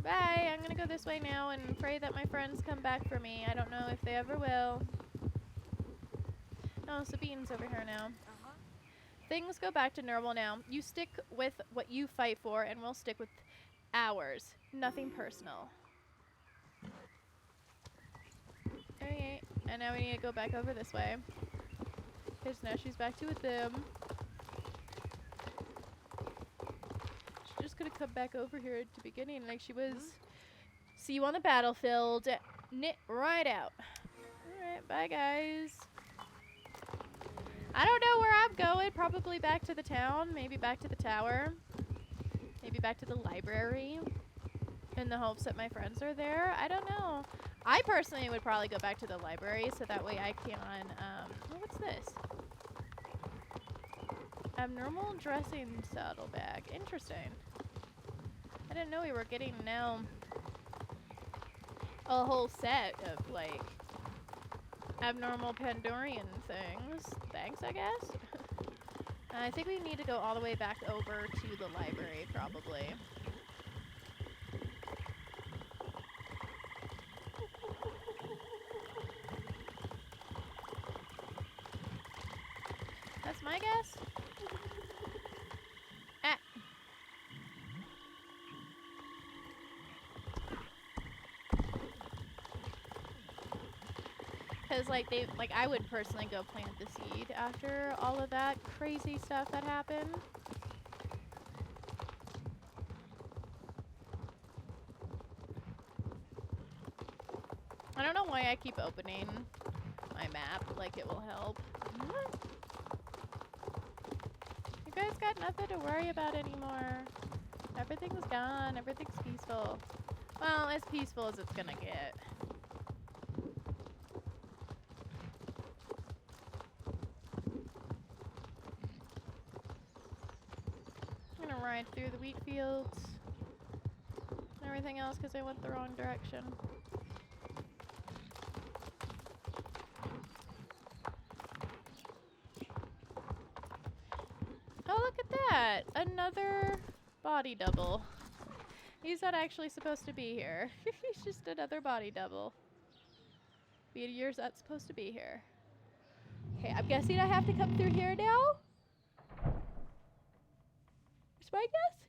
Bye. I'm gonna go this way now and pray that my friends come back for me. I don't know if they ever will. Oh, Sabine's over here now. Things go back to normal now. You stick with what you fight for, and we'll stick with ours. Nothing personal. Okay, and now we need to go back over this way. Because now she's back to with them. She just could have come back over here at the beginning like she was. See you on the battlefield. Knit right out. Alright, bye guys. I don't know where I'm going. Probably back to the town. Maybe back to the tower. Maybe back to the library. In the hopes that my friends are there. I don't know. I personally would probably go back to the library so that way I can, oh, what's this? Abnormal dressing saddlebag. Interesting. I didn't know we were getting now a whole set of, like, abnormal Pandorian things. Thanks, I guess. I think we need to go all the way back over to the library, probably. That's my guess. Ah. Because, like, I would personally go plant the seed after all of that crazy stuff that happened. I don't know why I keep opening my map, like it will help. You guys got nothing to worry about anymore. Everything's gone, everything's peaceful. Well, as peaceful as it's gonna get. Ride through the wheat fields and everything else because I went the wrong direction. Oh, look at that! Another body double. He's not actually supposed to be here. He's just another body double. Meteor's not supposed to be here. Okay, I'm guessing I have to come through here now? I guess?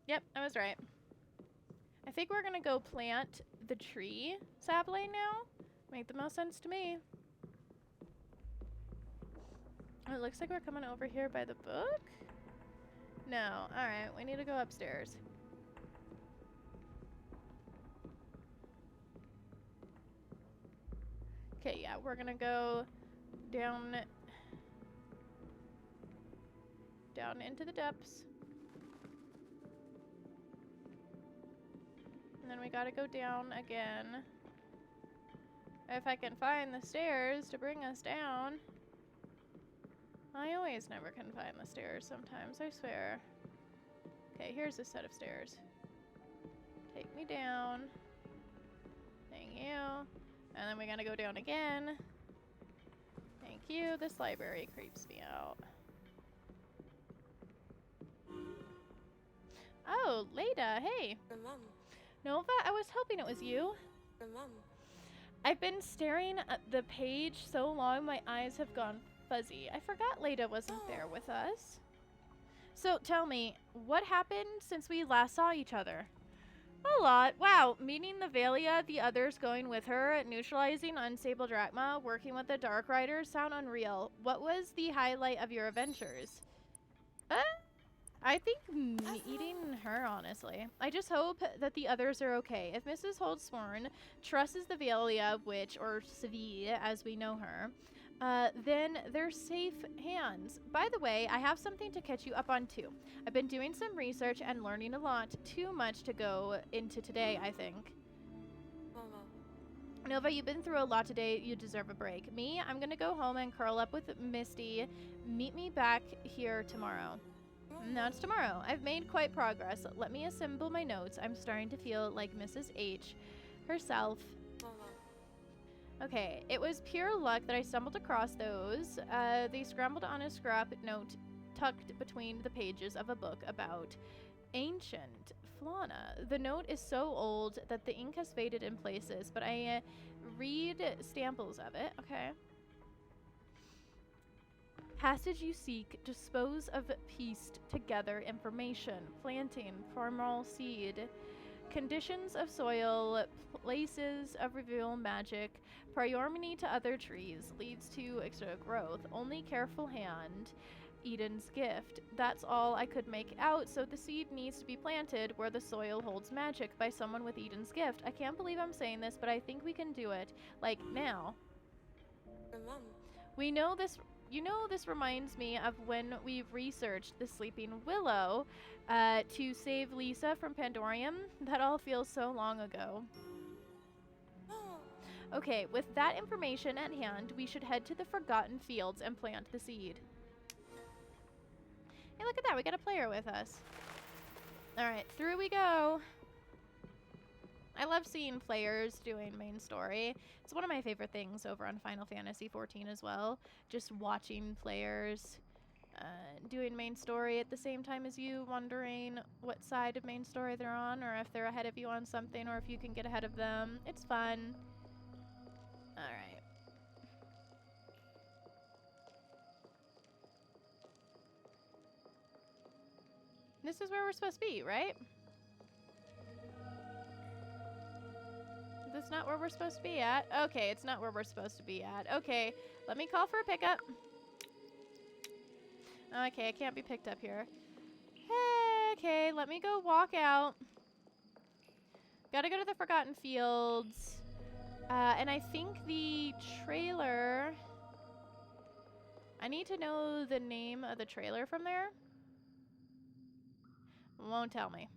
Yep, I was right. I think we're gonna go plant the tree sapling now. Make the most sense to me. Oh, it looks like we're coming over here by the book. No, alright, we need to go upstairs. Okay, yeah, we're gonna go down into the depths. And then we gotta go down again. If I can find the stairs to bring us down. I always never can find the stairs sometimes, I swear. Okay, here's a set of stairs. Take me down. Thank you. And then we gotta go down again. Thank you. This library creeps me out. Oh, Leda, hey. Nova, I was hoping it was you. I've been staring at the page so long my eyes have gone fuzzy. I forgot Leda wasn't there with us. So tell me, what happened since we last saw each other? A lot. Wow, meeting the Valia, the others going with her, neutralizing unstable Drachma, working with the Dark Riders sound unreal. What was the highlight of your adventures? I think eating her, honestly. I just hope that the others are okay. If Mrs. Holdsworn trusts the Velia witch, or Svi as we know her, then they're safe hands. By the way, I have something to catch you up on too. I've been doing some research and learning a lot. Too much to go into today, I think. Nova, you've been through a lot today. You deserve a break. Me, I'm gonna go home and curl up with Misty. Meet me back here tomorrow. No, it's tomorrow. I've made quite progress. Let me assemble my notes. I'm starting to feel like Mrs. H herself. Okay, it was pure luck that I stumbled across those. They scrambled on a scrap note tucked between the pages of a book about ancient Flana. The note is so old that the ink has faded in places, but I read samples of it. Okay. Passage you seek, dispose of pieced together information, planting, formal seed, conditions of soil, places of reveal magic, priority to other trees, leads to extra growth, only careful hand, Eden's gift. That's all I could make out, so the seed needs to be planted where the soil holds magic by someone with Eden's gift. I can't believe I'm saying this, but I think we can do it. Like, now. We know this... You know, this reminds me of when we researched the Sleeping Willow to save Lisa from Pandorium. That all feels so long ago. Okay, with that information at hand, we should head to the Forgotten Fields and plant the seed. Hey, look at that. We got a player with us. All right, through we go. I love seeing players doing main story. It's one of my favorite things over on Final Fantasy XIV as well. Just watching players doing main story at the same time as you, wondering what side of main story they're on, or if they're ahead of you on something, or if you can get ahead of them. It's fun. Alright. This is where we're supposed to be, right? That's not where we're supposed to be at. Okay, it's not where we're supposed to be at. Okay, let me call for a pickup. Okay, I can't be picked up here. Okay, let me go walk out. Gotta go to the Forgotten Fields. And I think the trailer... I need to know the name of the trailer from there. Won't tell me.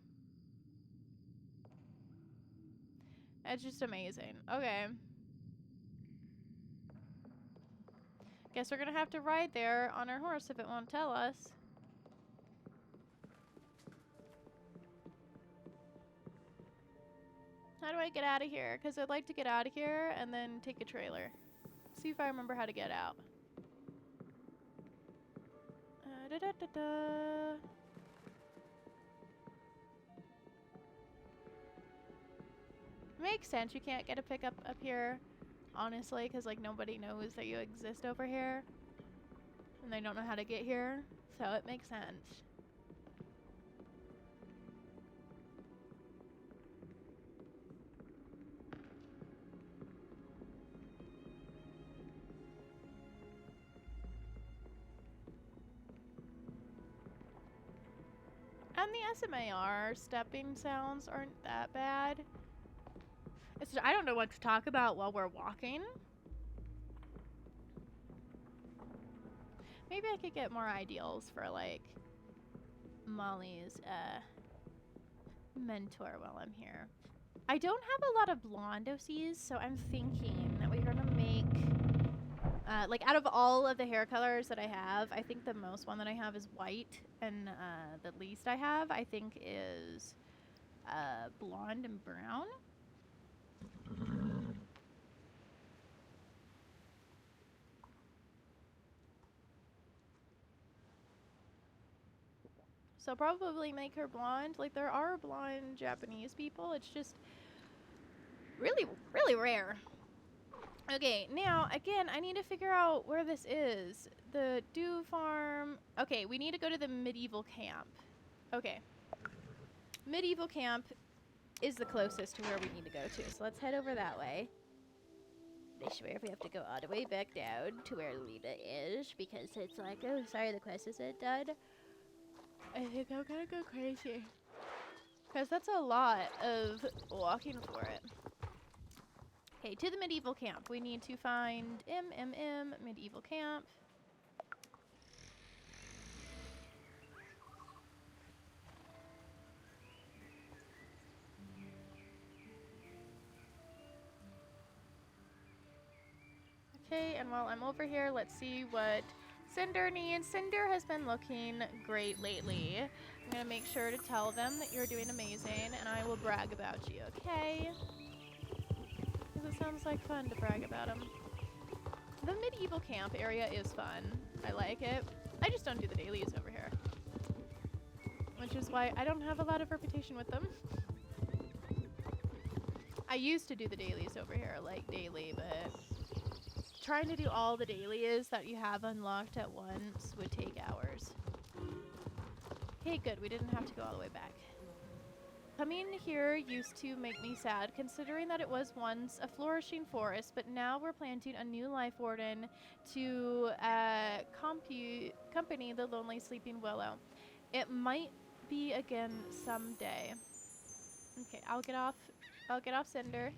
It's just amazing. Okay. Guess we're gonna have to ride there on our horse if it won't tell us. How do I get out of here? Because I'd like to get out of here and then take a trailer. See if I remember how to get out. Da-da-da-da. Makes sense. You can't get a pickup up here, honestly, because like nobody knows that you exist over here, and they don't know how to get here, so it makes sense. And the SMAR stepping sounds aren't that bad. It's just, I don't know what to talk about while we're walking. Maybe I could get more ideals for like Molly's mentor while I'm here. I don't have a lot of blonde OCs, so I'm thinking that we're gonna make like out of all of the hair colors that I have, I think the most one that I have is white, and the least I have I think is blonde and brown. So probably make her blonde. Like, there are blonde Japanese people. It's just really, really rare. Okay, now, again, I need to figure out where this is. The Dew Farm. Okay, we need to go to the medieval camp. Okay. Medieval camp is the closest to where we need to go to. So let's head over that way. I swear if we have to go all the way back down to where Lena is, because it's like, oh, sorry, the quest isn't done. I think I'm gonna go crazy. Because that's a lot of walking for it. Okay, to the medieval camp. We need to find medieval camp. Okay, and while I'm over here, let's see what Cinder needs. Cinder has been looking great lately. I'm gonna make sure to tell them that you're doing amazing, and I will brag about you, okay? Because it sounds like fun to brag about them. The medieval camp area is fun. I like it. I just don't do the dailies over here. Which is why I don't have a lot of reputation with them. I used to do the dailies over here, like daily, but trying to do all the dailies that you have unlocked at once would take hours. Okay, good. We didn't have to go all the way back. Coming here used to make me sad, considering that it was once a flourishing forest, but now we're planting a new life warden to accompany the lonely sleeping willow. It might be again someday. Okay, I'll get off Cinder.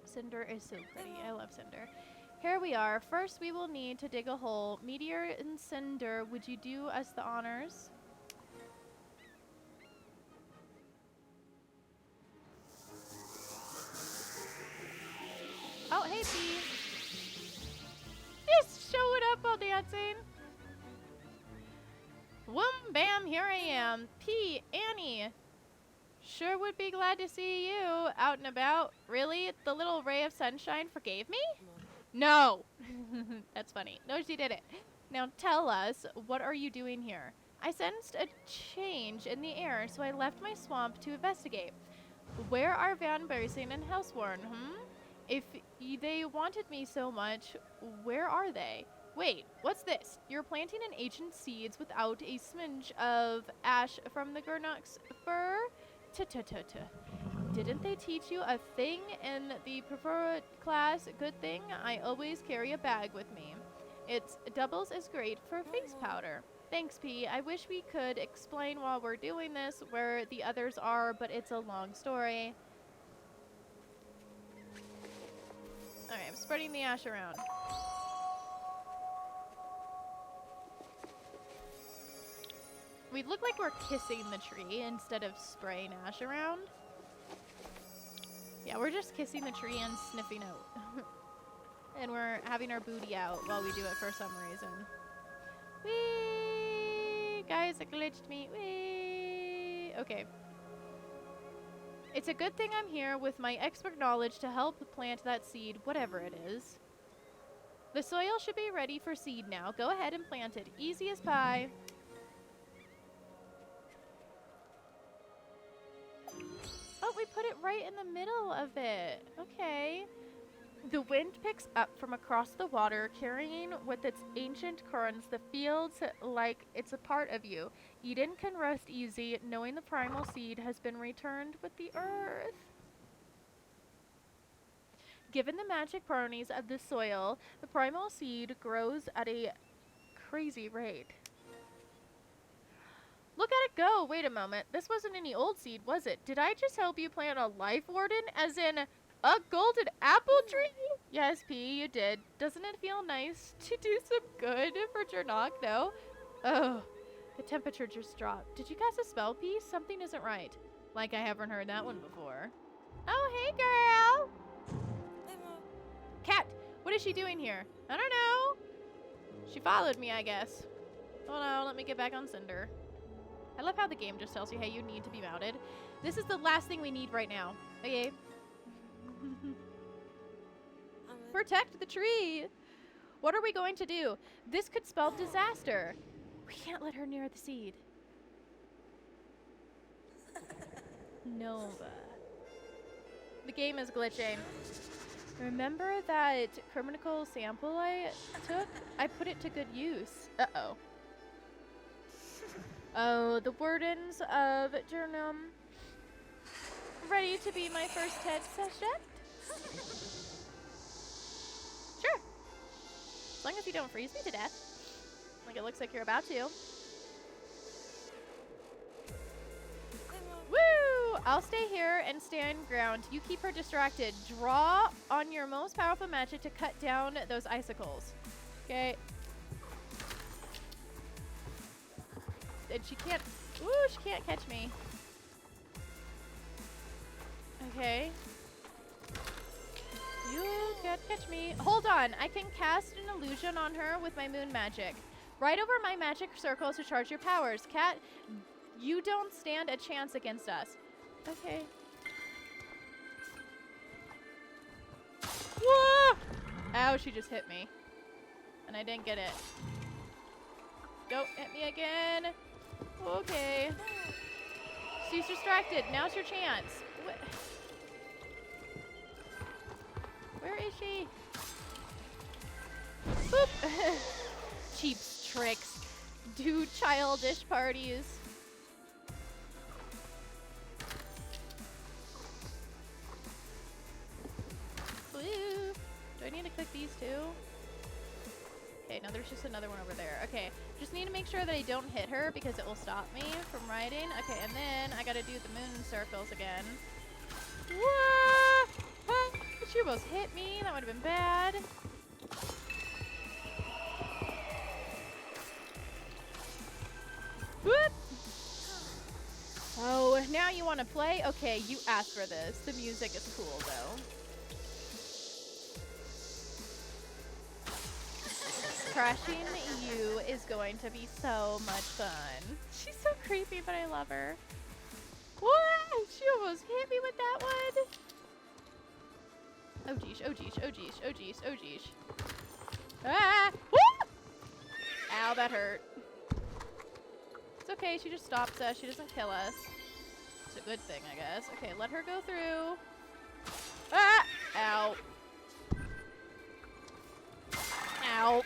Cinder is so pretty. I love Cinder. Here we are. First, we will need to dig a hole. Meteor and Cinder, would you do us the honors? Oh, hey, P. Just showing up while dancing. Whoom, bam, here I am. P, Annie. Sure would be glad to see you out and about. Really? The little ray of sunshine forgave me? No. That's funny. No, she didn't. Now tell us, what are you doing here? I sensed a change in the air, so I left my swamp to investigate. Where are Van Bursing and Houseworn, If they wanted me so much, where are they? Wait, what's this? You're planting in ancient seeds without a smidge of ash from the Gernok's fur? Ta-ta-ta-ta. Didn't they teach you a thing in the preferred class? Good thing I always carry a bag with me. It doubles as great for face powder. Thanks, P. I wish we could explain while we're doing this where the others are, but it's a long story. Alright, I'm spreading the ash around. We look like we're kissing the tree instead of spraying ash around. Yeah, we're just kissing the tree and sniffing out. And we're having our booty out while we do it for some reason. Whee! Guys, it glitched me. Whee! Okay. It's a good thing I'm here with my expert knowledge to help plant that seed, whatever it is. The soil should be ready for seed now. Go ahead and plant it. Easy as pie. Oh, we put it right in the middle of it. Okay. The wind picks up from across the water, carrying with its ancient currents the fields like it's a part of you. Eden can rest easy, knowing the primal seed has been returned with the earth. Given the magic properties of the soil, the primal seed grows at a crazy rate. Look at it go! Wait a moment. This wasn't any old seed, was it? Did I just help you plant a life warden? As in a golden apple tree? Yes, P, you did. Doesn't it feel nice to do some good for Jernok, though? Oh, the temperature just dropped. Did you cast a spell, P? Something isn't right. Like I haven't heard that one before. Oh, hey, girl! Cat, what is she doing here? I don't know. She followed me, I guess. Oh no, let me get back on Cinder. I love how the game just tells you, hey, you need to be mounted. This is the last thing we need right now. Okay. Protect the tree. What are we going to do? This could spell disaster. We can't let her near the seed. Nova. The game is glitching. Remember that criminal sample I took? I put it to good use. Uh-oh. Oh, the wardens of Jernum. Ready to be my first head session? Sure. As long as he don't freeze me to death. Like it looks like you're about to. Woo! I'll stay here and stand ground. You keep her distracted. Draw on your most powerful magic to cut down those icicles. Okay. And she can't... Ooh, she can't catch me. Okay. You can't catch me. Hold on. I can cast an illusion on her with my moon magic. Right over my magic circles to charge your powers. Cat, you don't stand a chance against us. Okay. Whoa! Ow, she just hit me. And I didn't get it. Don't hit me again. Okay. She's distracted. Now's your chance. Where is she? Boop. Cheap tricks. Do childish parties. Ooh. Do I need to click these too? Okay, no, there's just another one over there. Okay, just need to make sure that I don't hit her because it will stop me from riding. Okay, and then I gotta do the moon circles again. Whoa! Ah, she almost hit me. That would have been bad. Whoop! Oh, now you want to play? Okay, you asked for this. The music is cool, though. Crashing you is going to be so much fun. She's so creepy, but I love her. What? She almost hit me with that one. Oh geesh, oh geesh, oh geesh, oh geesh, oh geesh. Ah! Woo! Ow, that hurt. It's okay, she just stops us. She doesn't kill us. It's a good thing, I guess. Okay, let her go through. Ah! Ow. Ow.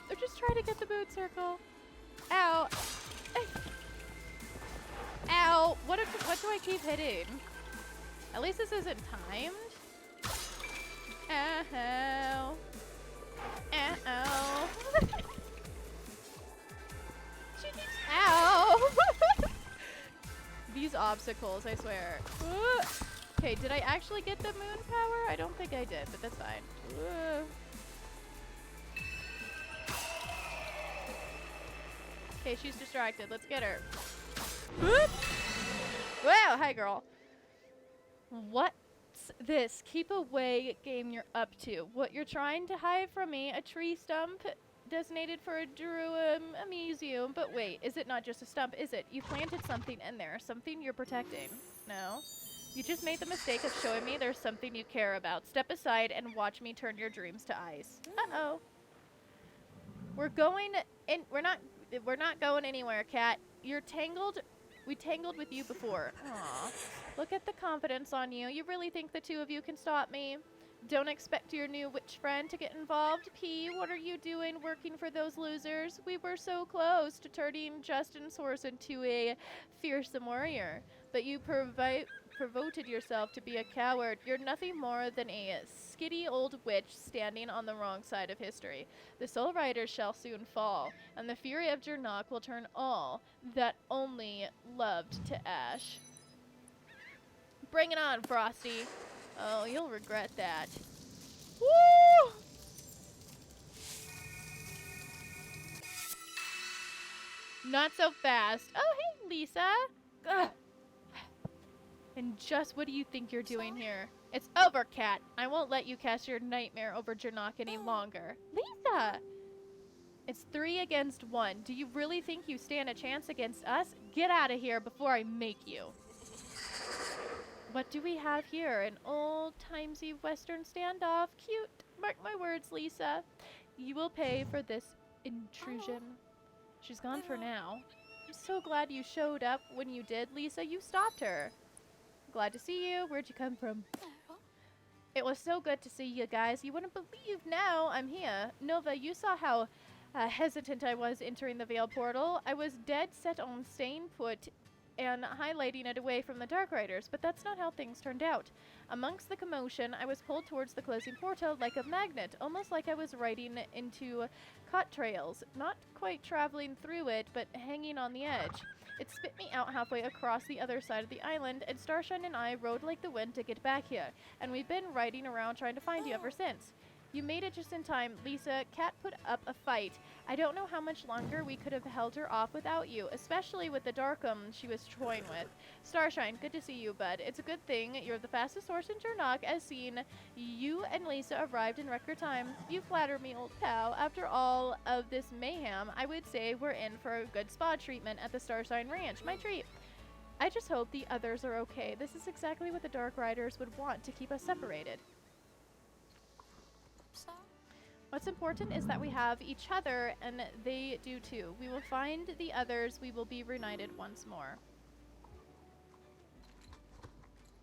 I'm just trying to get the moon circle. Ow. Ow. What do I keep hitting? At least this isn't timed. Ow. Ow. She keeps... Ow. These obstacles, I swear. Okay, did I actually get the moon power? I don't think I did, but that's fine. Okay, she's distracted. Let's get her. Wow, hi girl. What's this? Keep away game you're up to. What you're trying to hide from me, a tree stump designated for a a museum. But wait, is it not just a stump, is it? You planted something in there, something you're protecting. No? You just made the mistake of showing me there's something you care about. Step aside and watch me turn your dreams to ice. Uh-oh. We're going in, we're not going anywhere, Cat. You're tangled. We tangled with you before. Aw. Look at the confidence on you. You really think the two of you can stop me? Don't expect your new witch friend to get involved. P, what are you doing working for those losers? We were so close to turning Justin's horse into a fearsome warrior. But you provoted yourself to be a coward. You're nothing more than a skitty old witch standing on the wrong side of history. The Soul Riders shall soon fall, and the fury of Jernok will turn all that only loved to ash. Bring it on, Frosty. Oh, you'll regret that. Woo! Not so fast. Oh, hey, Lisa. Ugh. And just what do you think you're doing here? It's over, Cat. I won't let you cast your nightmare over Jernok any longer. Lisa! It's 3 against 1. Do you really think you stand a chance against us? Get out of here before I make you. What do we have here? An old-timesy Western standoff. Cute. Mark my words, Lisa. You will pay for this intrusion. She's gone for now. I'm so glad you showed up when you did, Lisa. You stopped her. Glad to see you. Where'd you come from? It was so good to see you guys. You wouldn't believe now I'm here. Nova, you saw how hesitant I was entering the Veil portal. I was dead set on staying put and highlighting it away from the Dark Riders, but that's not how things turned out. Amongst the commotion, I was pulled towards the closing portal like a magnet, almost like I was riding into cut trails, not quite traveling through it, but hanging on the edge. It spit me out halfway across the other side of the island, and Starshine and I rode like the wind to get back here, and we've been riding around trying to find you ever since. You made it just in time, Lisa. Cat put up a fight. I don't know how much longer we could have held her off without you, especially with the Darkum she was toying with. Starshine, good to see you, bud. It's a good thing you're the fastest horse in Jernok, as seen. You and Lisa arrived in record time. You flatter me, old pal. After all of this mayhem, I would say we're in for a good spa treatment at the Starshine Ranch. My treat. I just hope the others are okay. This is exactly what the Dark Riders would want to keep us separated. What's important is that we have each other, and they do too. We will find the others. We will be reunited once more.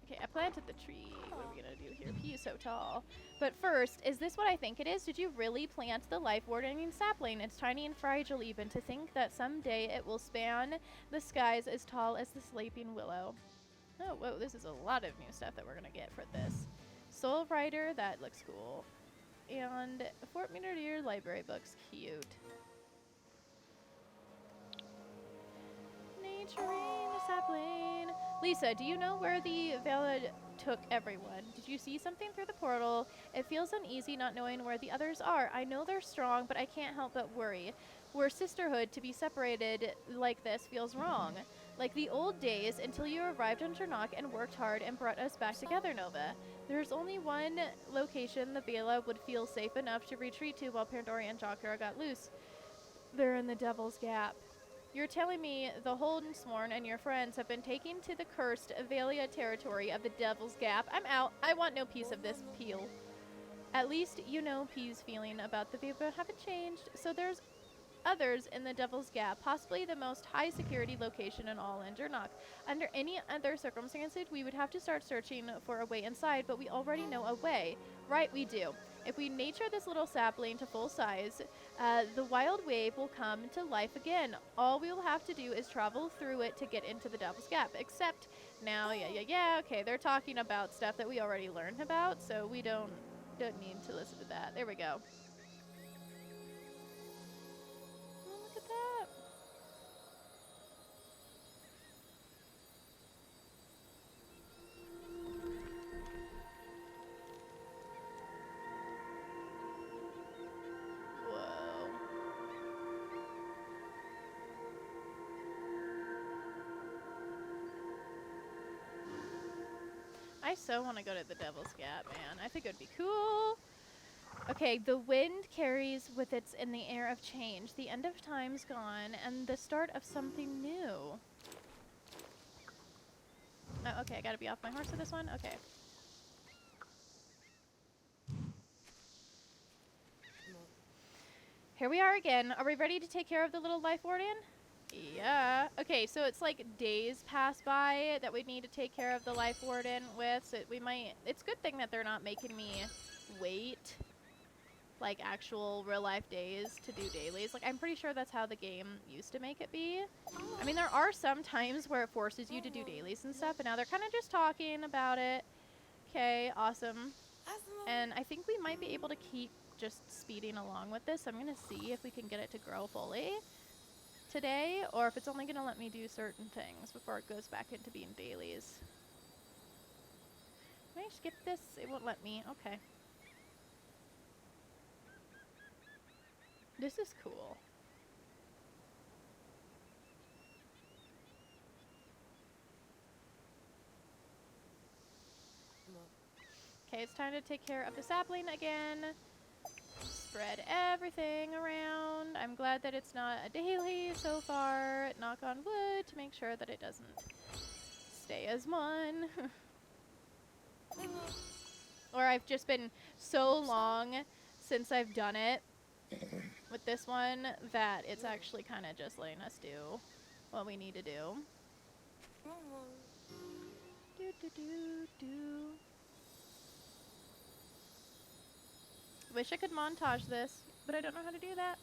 Okay, I planted the tree. What are we gonna do here? He is so tall. But first, is this what I think it is? Did you really plant the life-wardening sapling? It's tiny and fragile even. To think that someday it will span the skies as tall as the sleeping willow. Oh, whoa, this is a lot of new stuff that we're gonna get for this. Soul Rider, that looks cool. And Fort Deer library books, cute. Naturing sapling. Lisa, do you know where the Vela took everyone? Did you see something through the portal? It feels uneasy not knowing where the others are. I know they're strong, but I can't help but worry. We're sisterhood. To be separated like this feels wrong. Like the old days until you arrived on Jernok and worked hard and brought us back together, Nova. There's only one location the Bela would feel safe enough to retreat to while Pandora and Chakra got loose. They're in the Devil's Gap. You're telling me the Holdensworn and your friends have been taken to the cursed Avelia territory of the Devil's Gap. I'm out. I want no piece of this peel. At least you know P's feeling about the Veba haven't changed, so there's others in the Devil's Gap, possibly the most high security location in all Jernok. Under any other circumstances, we would have to start searching for a way inside, but we already know a way. Right, we do. If we nature this little sapling to full size, the wild wave will come to life again. All we will have to do is travel through it to get into the Devil's Gap. Except now, okay, they're talking about stuff that we already learned about, so we don't need to listen to that. There we go. I so want to go to the Devil's Gap, man. I think it would be cool. Okay, the wind carries with it in the air of change. The end of time's gone, and the start of something new. Oh, okay, I gotta be off my horse for this one? Okay. Here we are again. Are we ready to take care of the little life warden? Yeah. Okay, so it's like days pass by that we need to take care of the life warden with. So we might. It's a good thing that they're not making me wait like actual real life days to do dailies. Like I'm pretty sure that's how the game used to make it be. I mean, there are some times where it forces you to do dailies and stuff, and now they're kind of just talking about it. Okay, awesome. And I think we might be able to keep just speeding along with this. I'm gonna see if we can get it to grow fully today, or if it's only going to let me do certain things before it goes back into being dailies. Can I skip this? It won't let me. Okay. This is cool. Okay, it's time to take care of the sapling again. Spread everything around. I'm glad that it's not a daily so far. Knock on wood to make sure that it doesn't stay as one. Or I've just been so long since I've done it with this one that it's actually kind of just letting us do what we need to do. Do do do do. Wish I could montage this, but I don't know how to do that.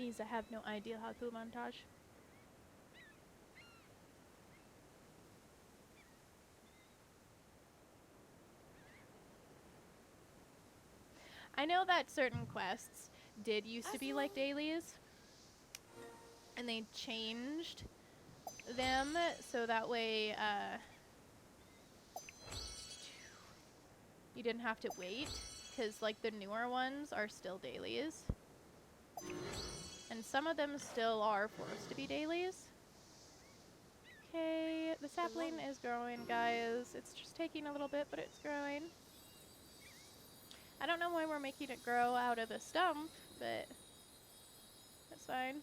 means I have no idea how to montage. I know that certain quests did used to be like dailies, and they changed them so that way you didn't have to wait, because like the newer ones are still dailies, and some of them still are forced to be dailies. Okay, the sapling is growing, guys. It's just taking a little bit, but it's growing. I don't know why we're making it grow out of a stump, but that's fine.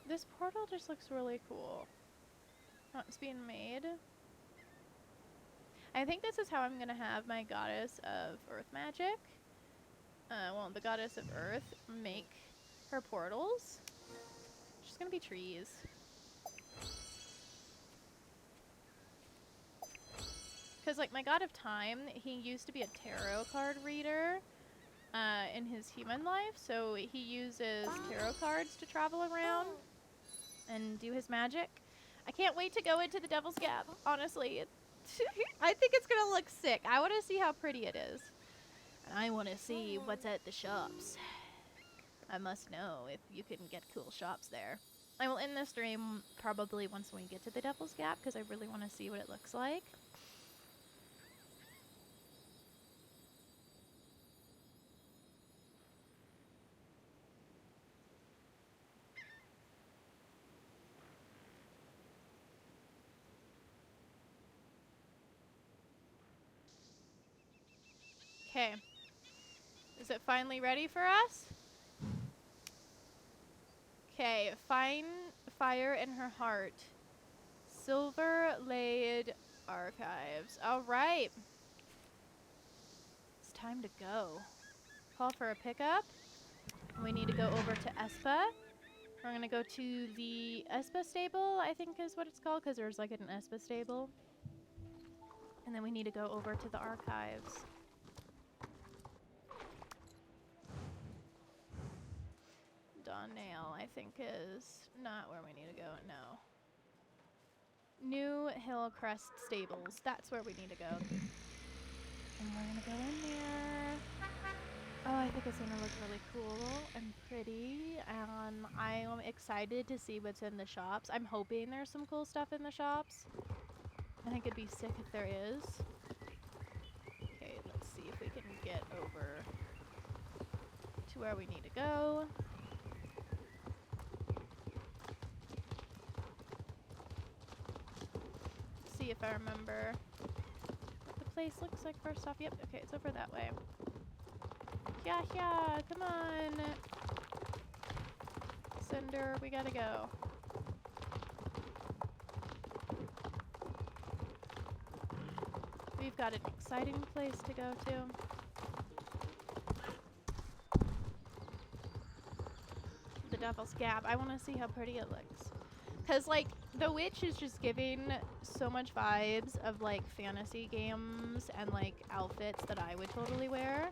This portal just looks really cool. Oh, it's being made. I think this is how I'm gonna have my goddess of earth magic, well, the goddess of earth, make her portals. Just gonna be trees. Because, like, my god of time, he used to be a tarot card reader in his human life, so he uses tarot cards to travel around and do his magic. I can't wait to go into the Devil's Gap, honestly. I think it's gonna look sick. I want to see how pretty it is. And I want to see what's at the shops. I must know if you can get cool shops there. I will end the stream probably once we get to the Devil's Gap, because I really want to see what it looks like. Okay. Is it finally ready for us? Okay, find fire in her heart. Silver Laid Archives. Alright. It's time to go. Call for a pickup. We need to go over to Espa. We're gonna go to the Espa stable, I think is what it's called, because there's like an Espa stable. And then we need to go over to the archives. Donnell, I think, is not where we need to go. No. New Hillcrest Stables. That's where we need to go. And we're gonna go in there. Oh, I think it's gonna look really cool and pretty. And I am excited to see what's in the shops. I'm hoping there's some cool stuff in the shops. I think it'd be sick if there is. Okay, let's see if we can get over to where we need to go. See if I remember what the place looks like first off. Yep, okay, it's over that way. Yeah, come on. Cinder, we gotta go. We've got an exciting place to go to. The Devil's Gap. I want to see how pretty it looks. Because, like, The Witch is just giving so much vibes of, like, fantasy games and, like, outfits that I would totally wear.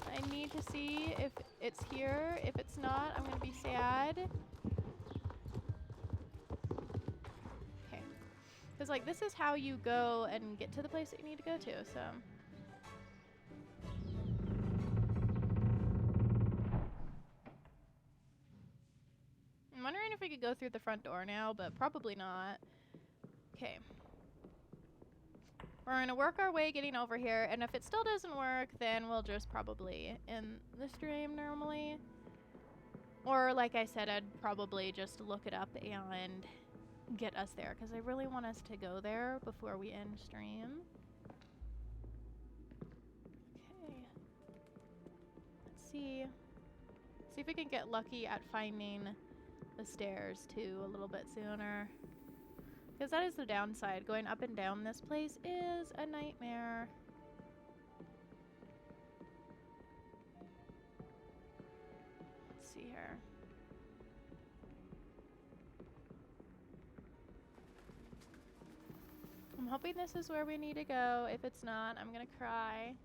I need to see if it's here. If it's not, I'm going to be sad. Okay. Because, like, this is how you go and get to the place that you need to go to, so... I'm wondering if we could go through the front door now, but probably not. Okay. We're going to work our way getting over here, and if it still doesn't work, then we'll just probably end the stream normally. Or, like I said, I'd probably just look it up and get us there, because I really want us to go there before we end stream. Okay. Let's see. See if we can get lucky at finding the stairs too a little bit sooner, because that is the downside. Going up and down this place is a nightmare. Let's see here. I'm hoping this is where we need to go. If it's not, I'm gonna cry.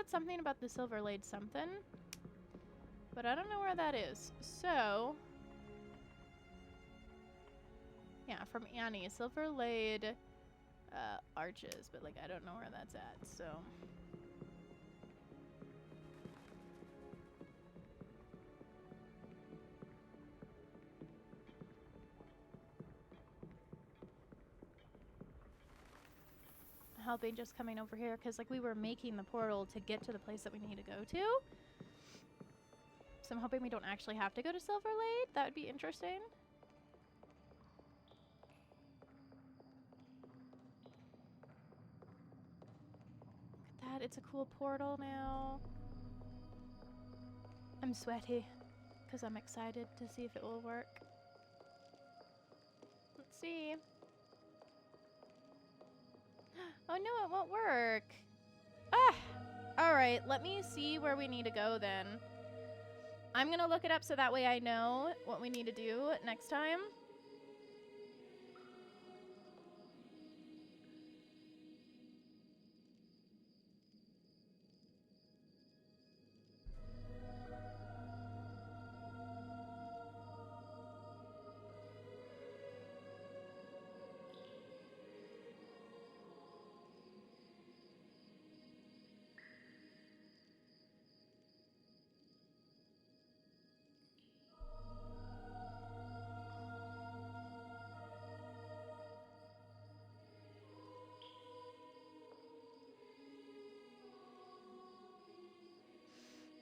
said something about the Silver Lade something, but I don't know where that is. So, yeah, from Annie, Silver Lade Arches, but like I don't know where that's at. So. Helping just coming over here because like we were making the portal to get to the place that we need to go to. So I'm hoping we don't actually have to go to Silver Lade. That would be interesting. Look at that. It's a cool portal now. I'm sweaty because I'm excited to see if it will work. Let's see. Oh no, it won't work. Ah! Alright, let me see where we need to go then. I'm gonna look it up so that way I know what we need to do next time.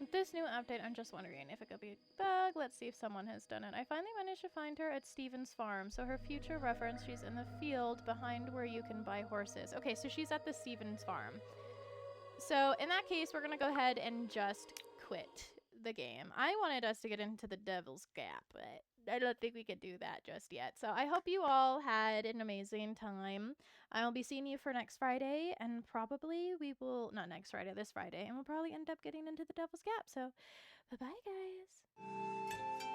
With this new update, I'm just wondering if it could be a bug. Let's see if someone has done it. I finally managed to find her at Stephen's farm. So her future reference, she's in the field behind where you can buy horses. Okay, so she's at the Stephen's farm. So in that case, we're going to go ahead and just quit the game. I wanted us to get into the Devil's Gap, but I don't think we could do that just yet. So I hope you all had an amazing time. I'll be seeing you for next Friday, and probably we will, not next Friday, this Friday, and we'll probably end up getting into the Devil's Gap. So bye-bye, guys.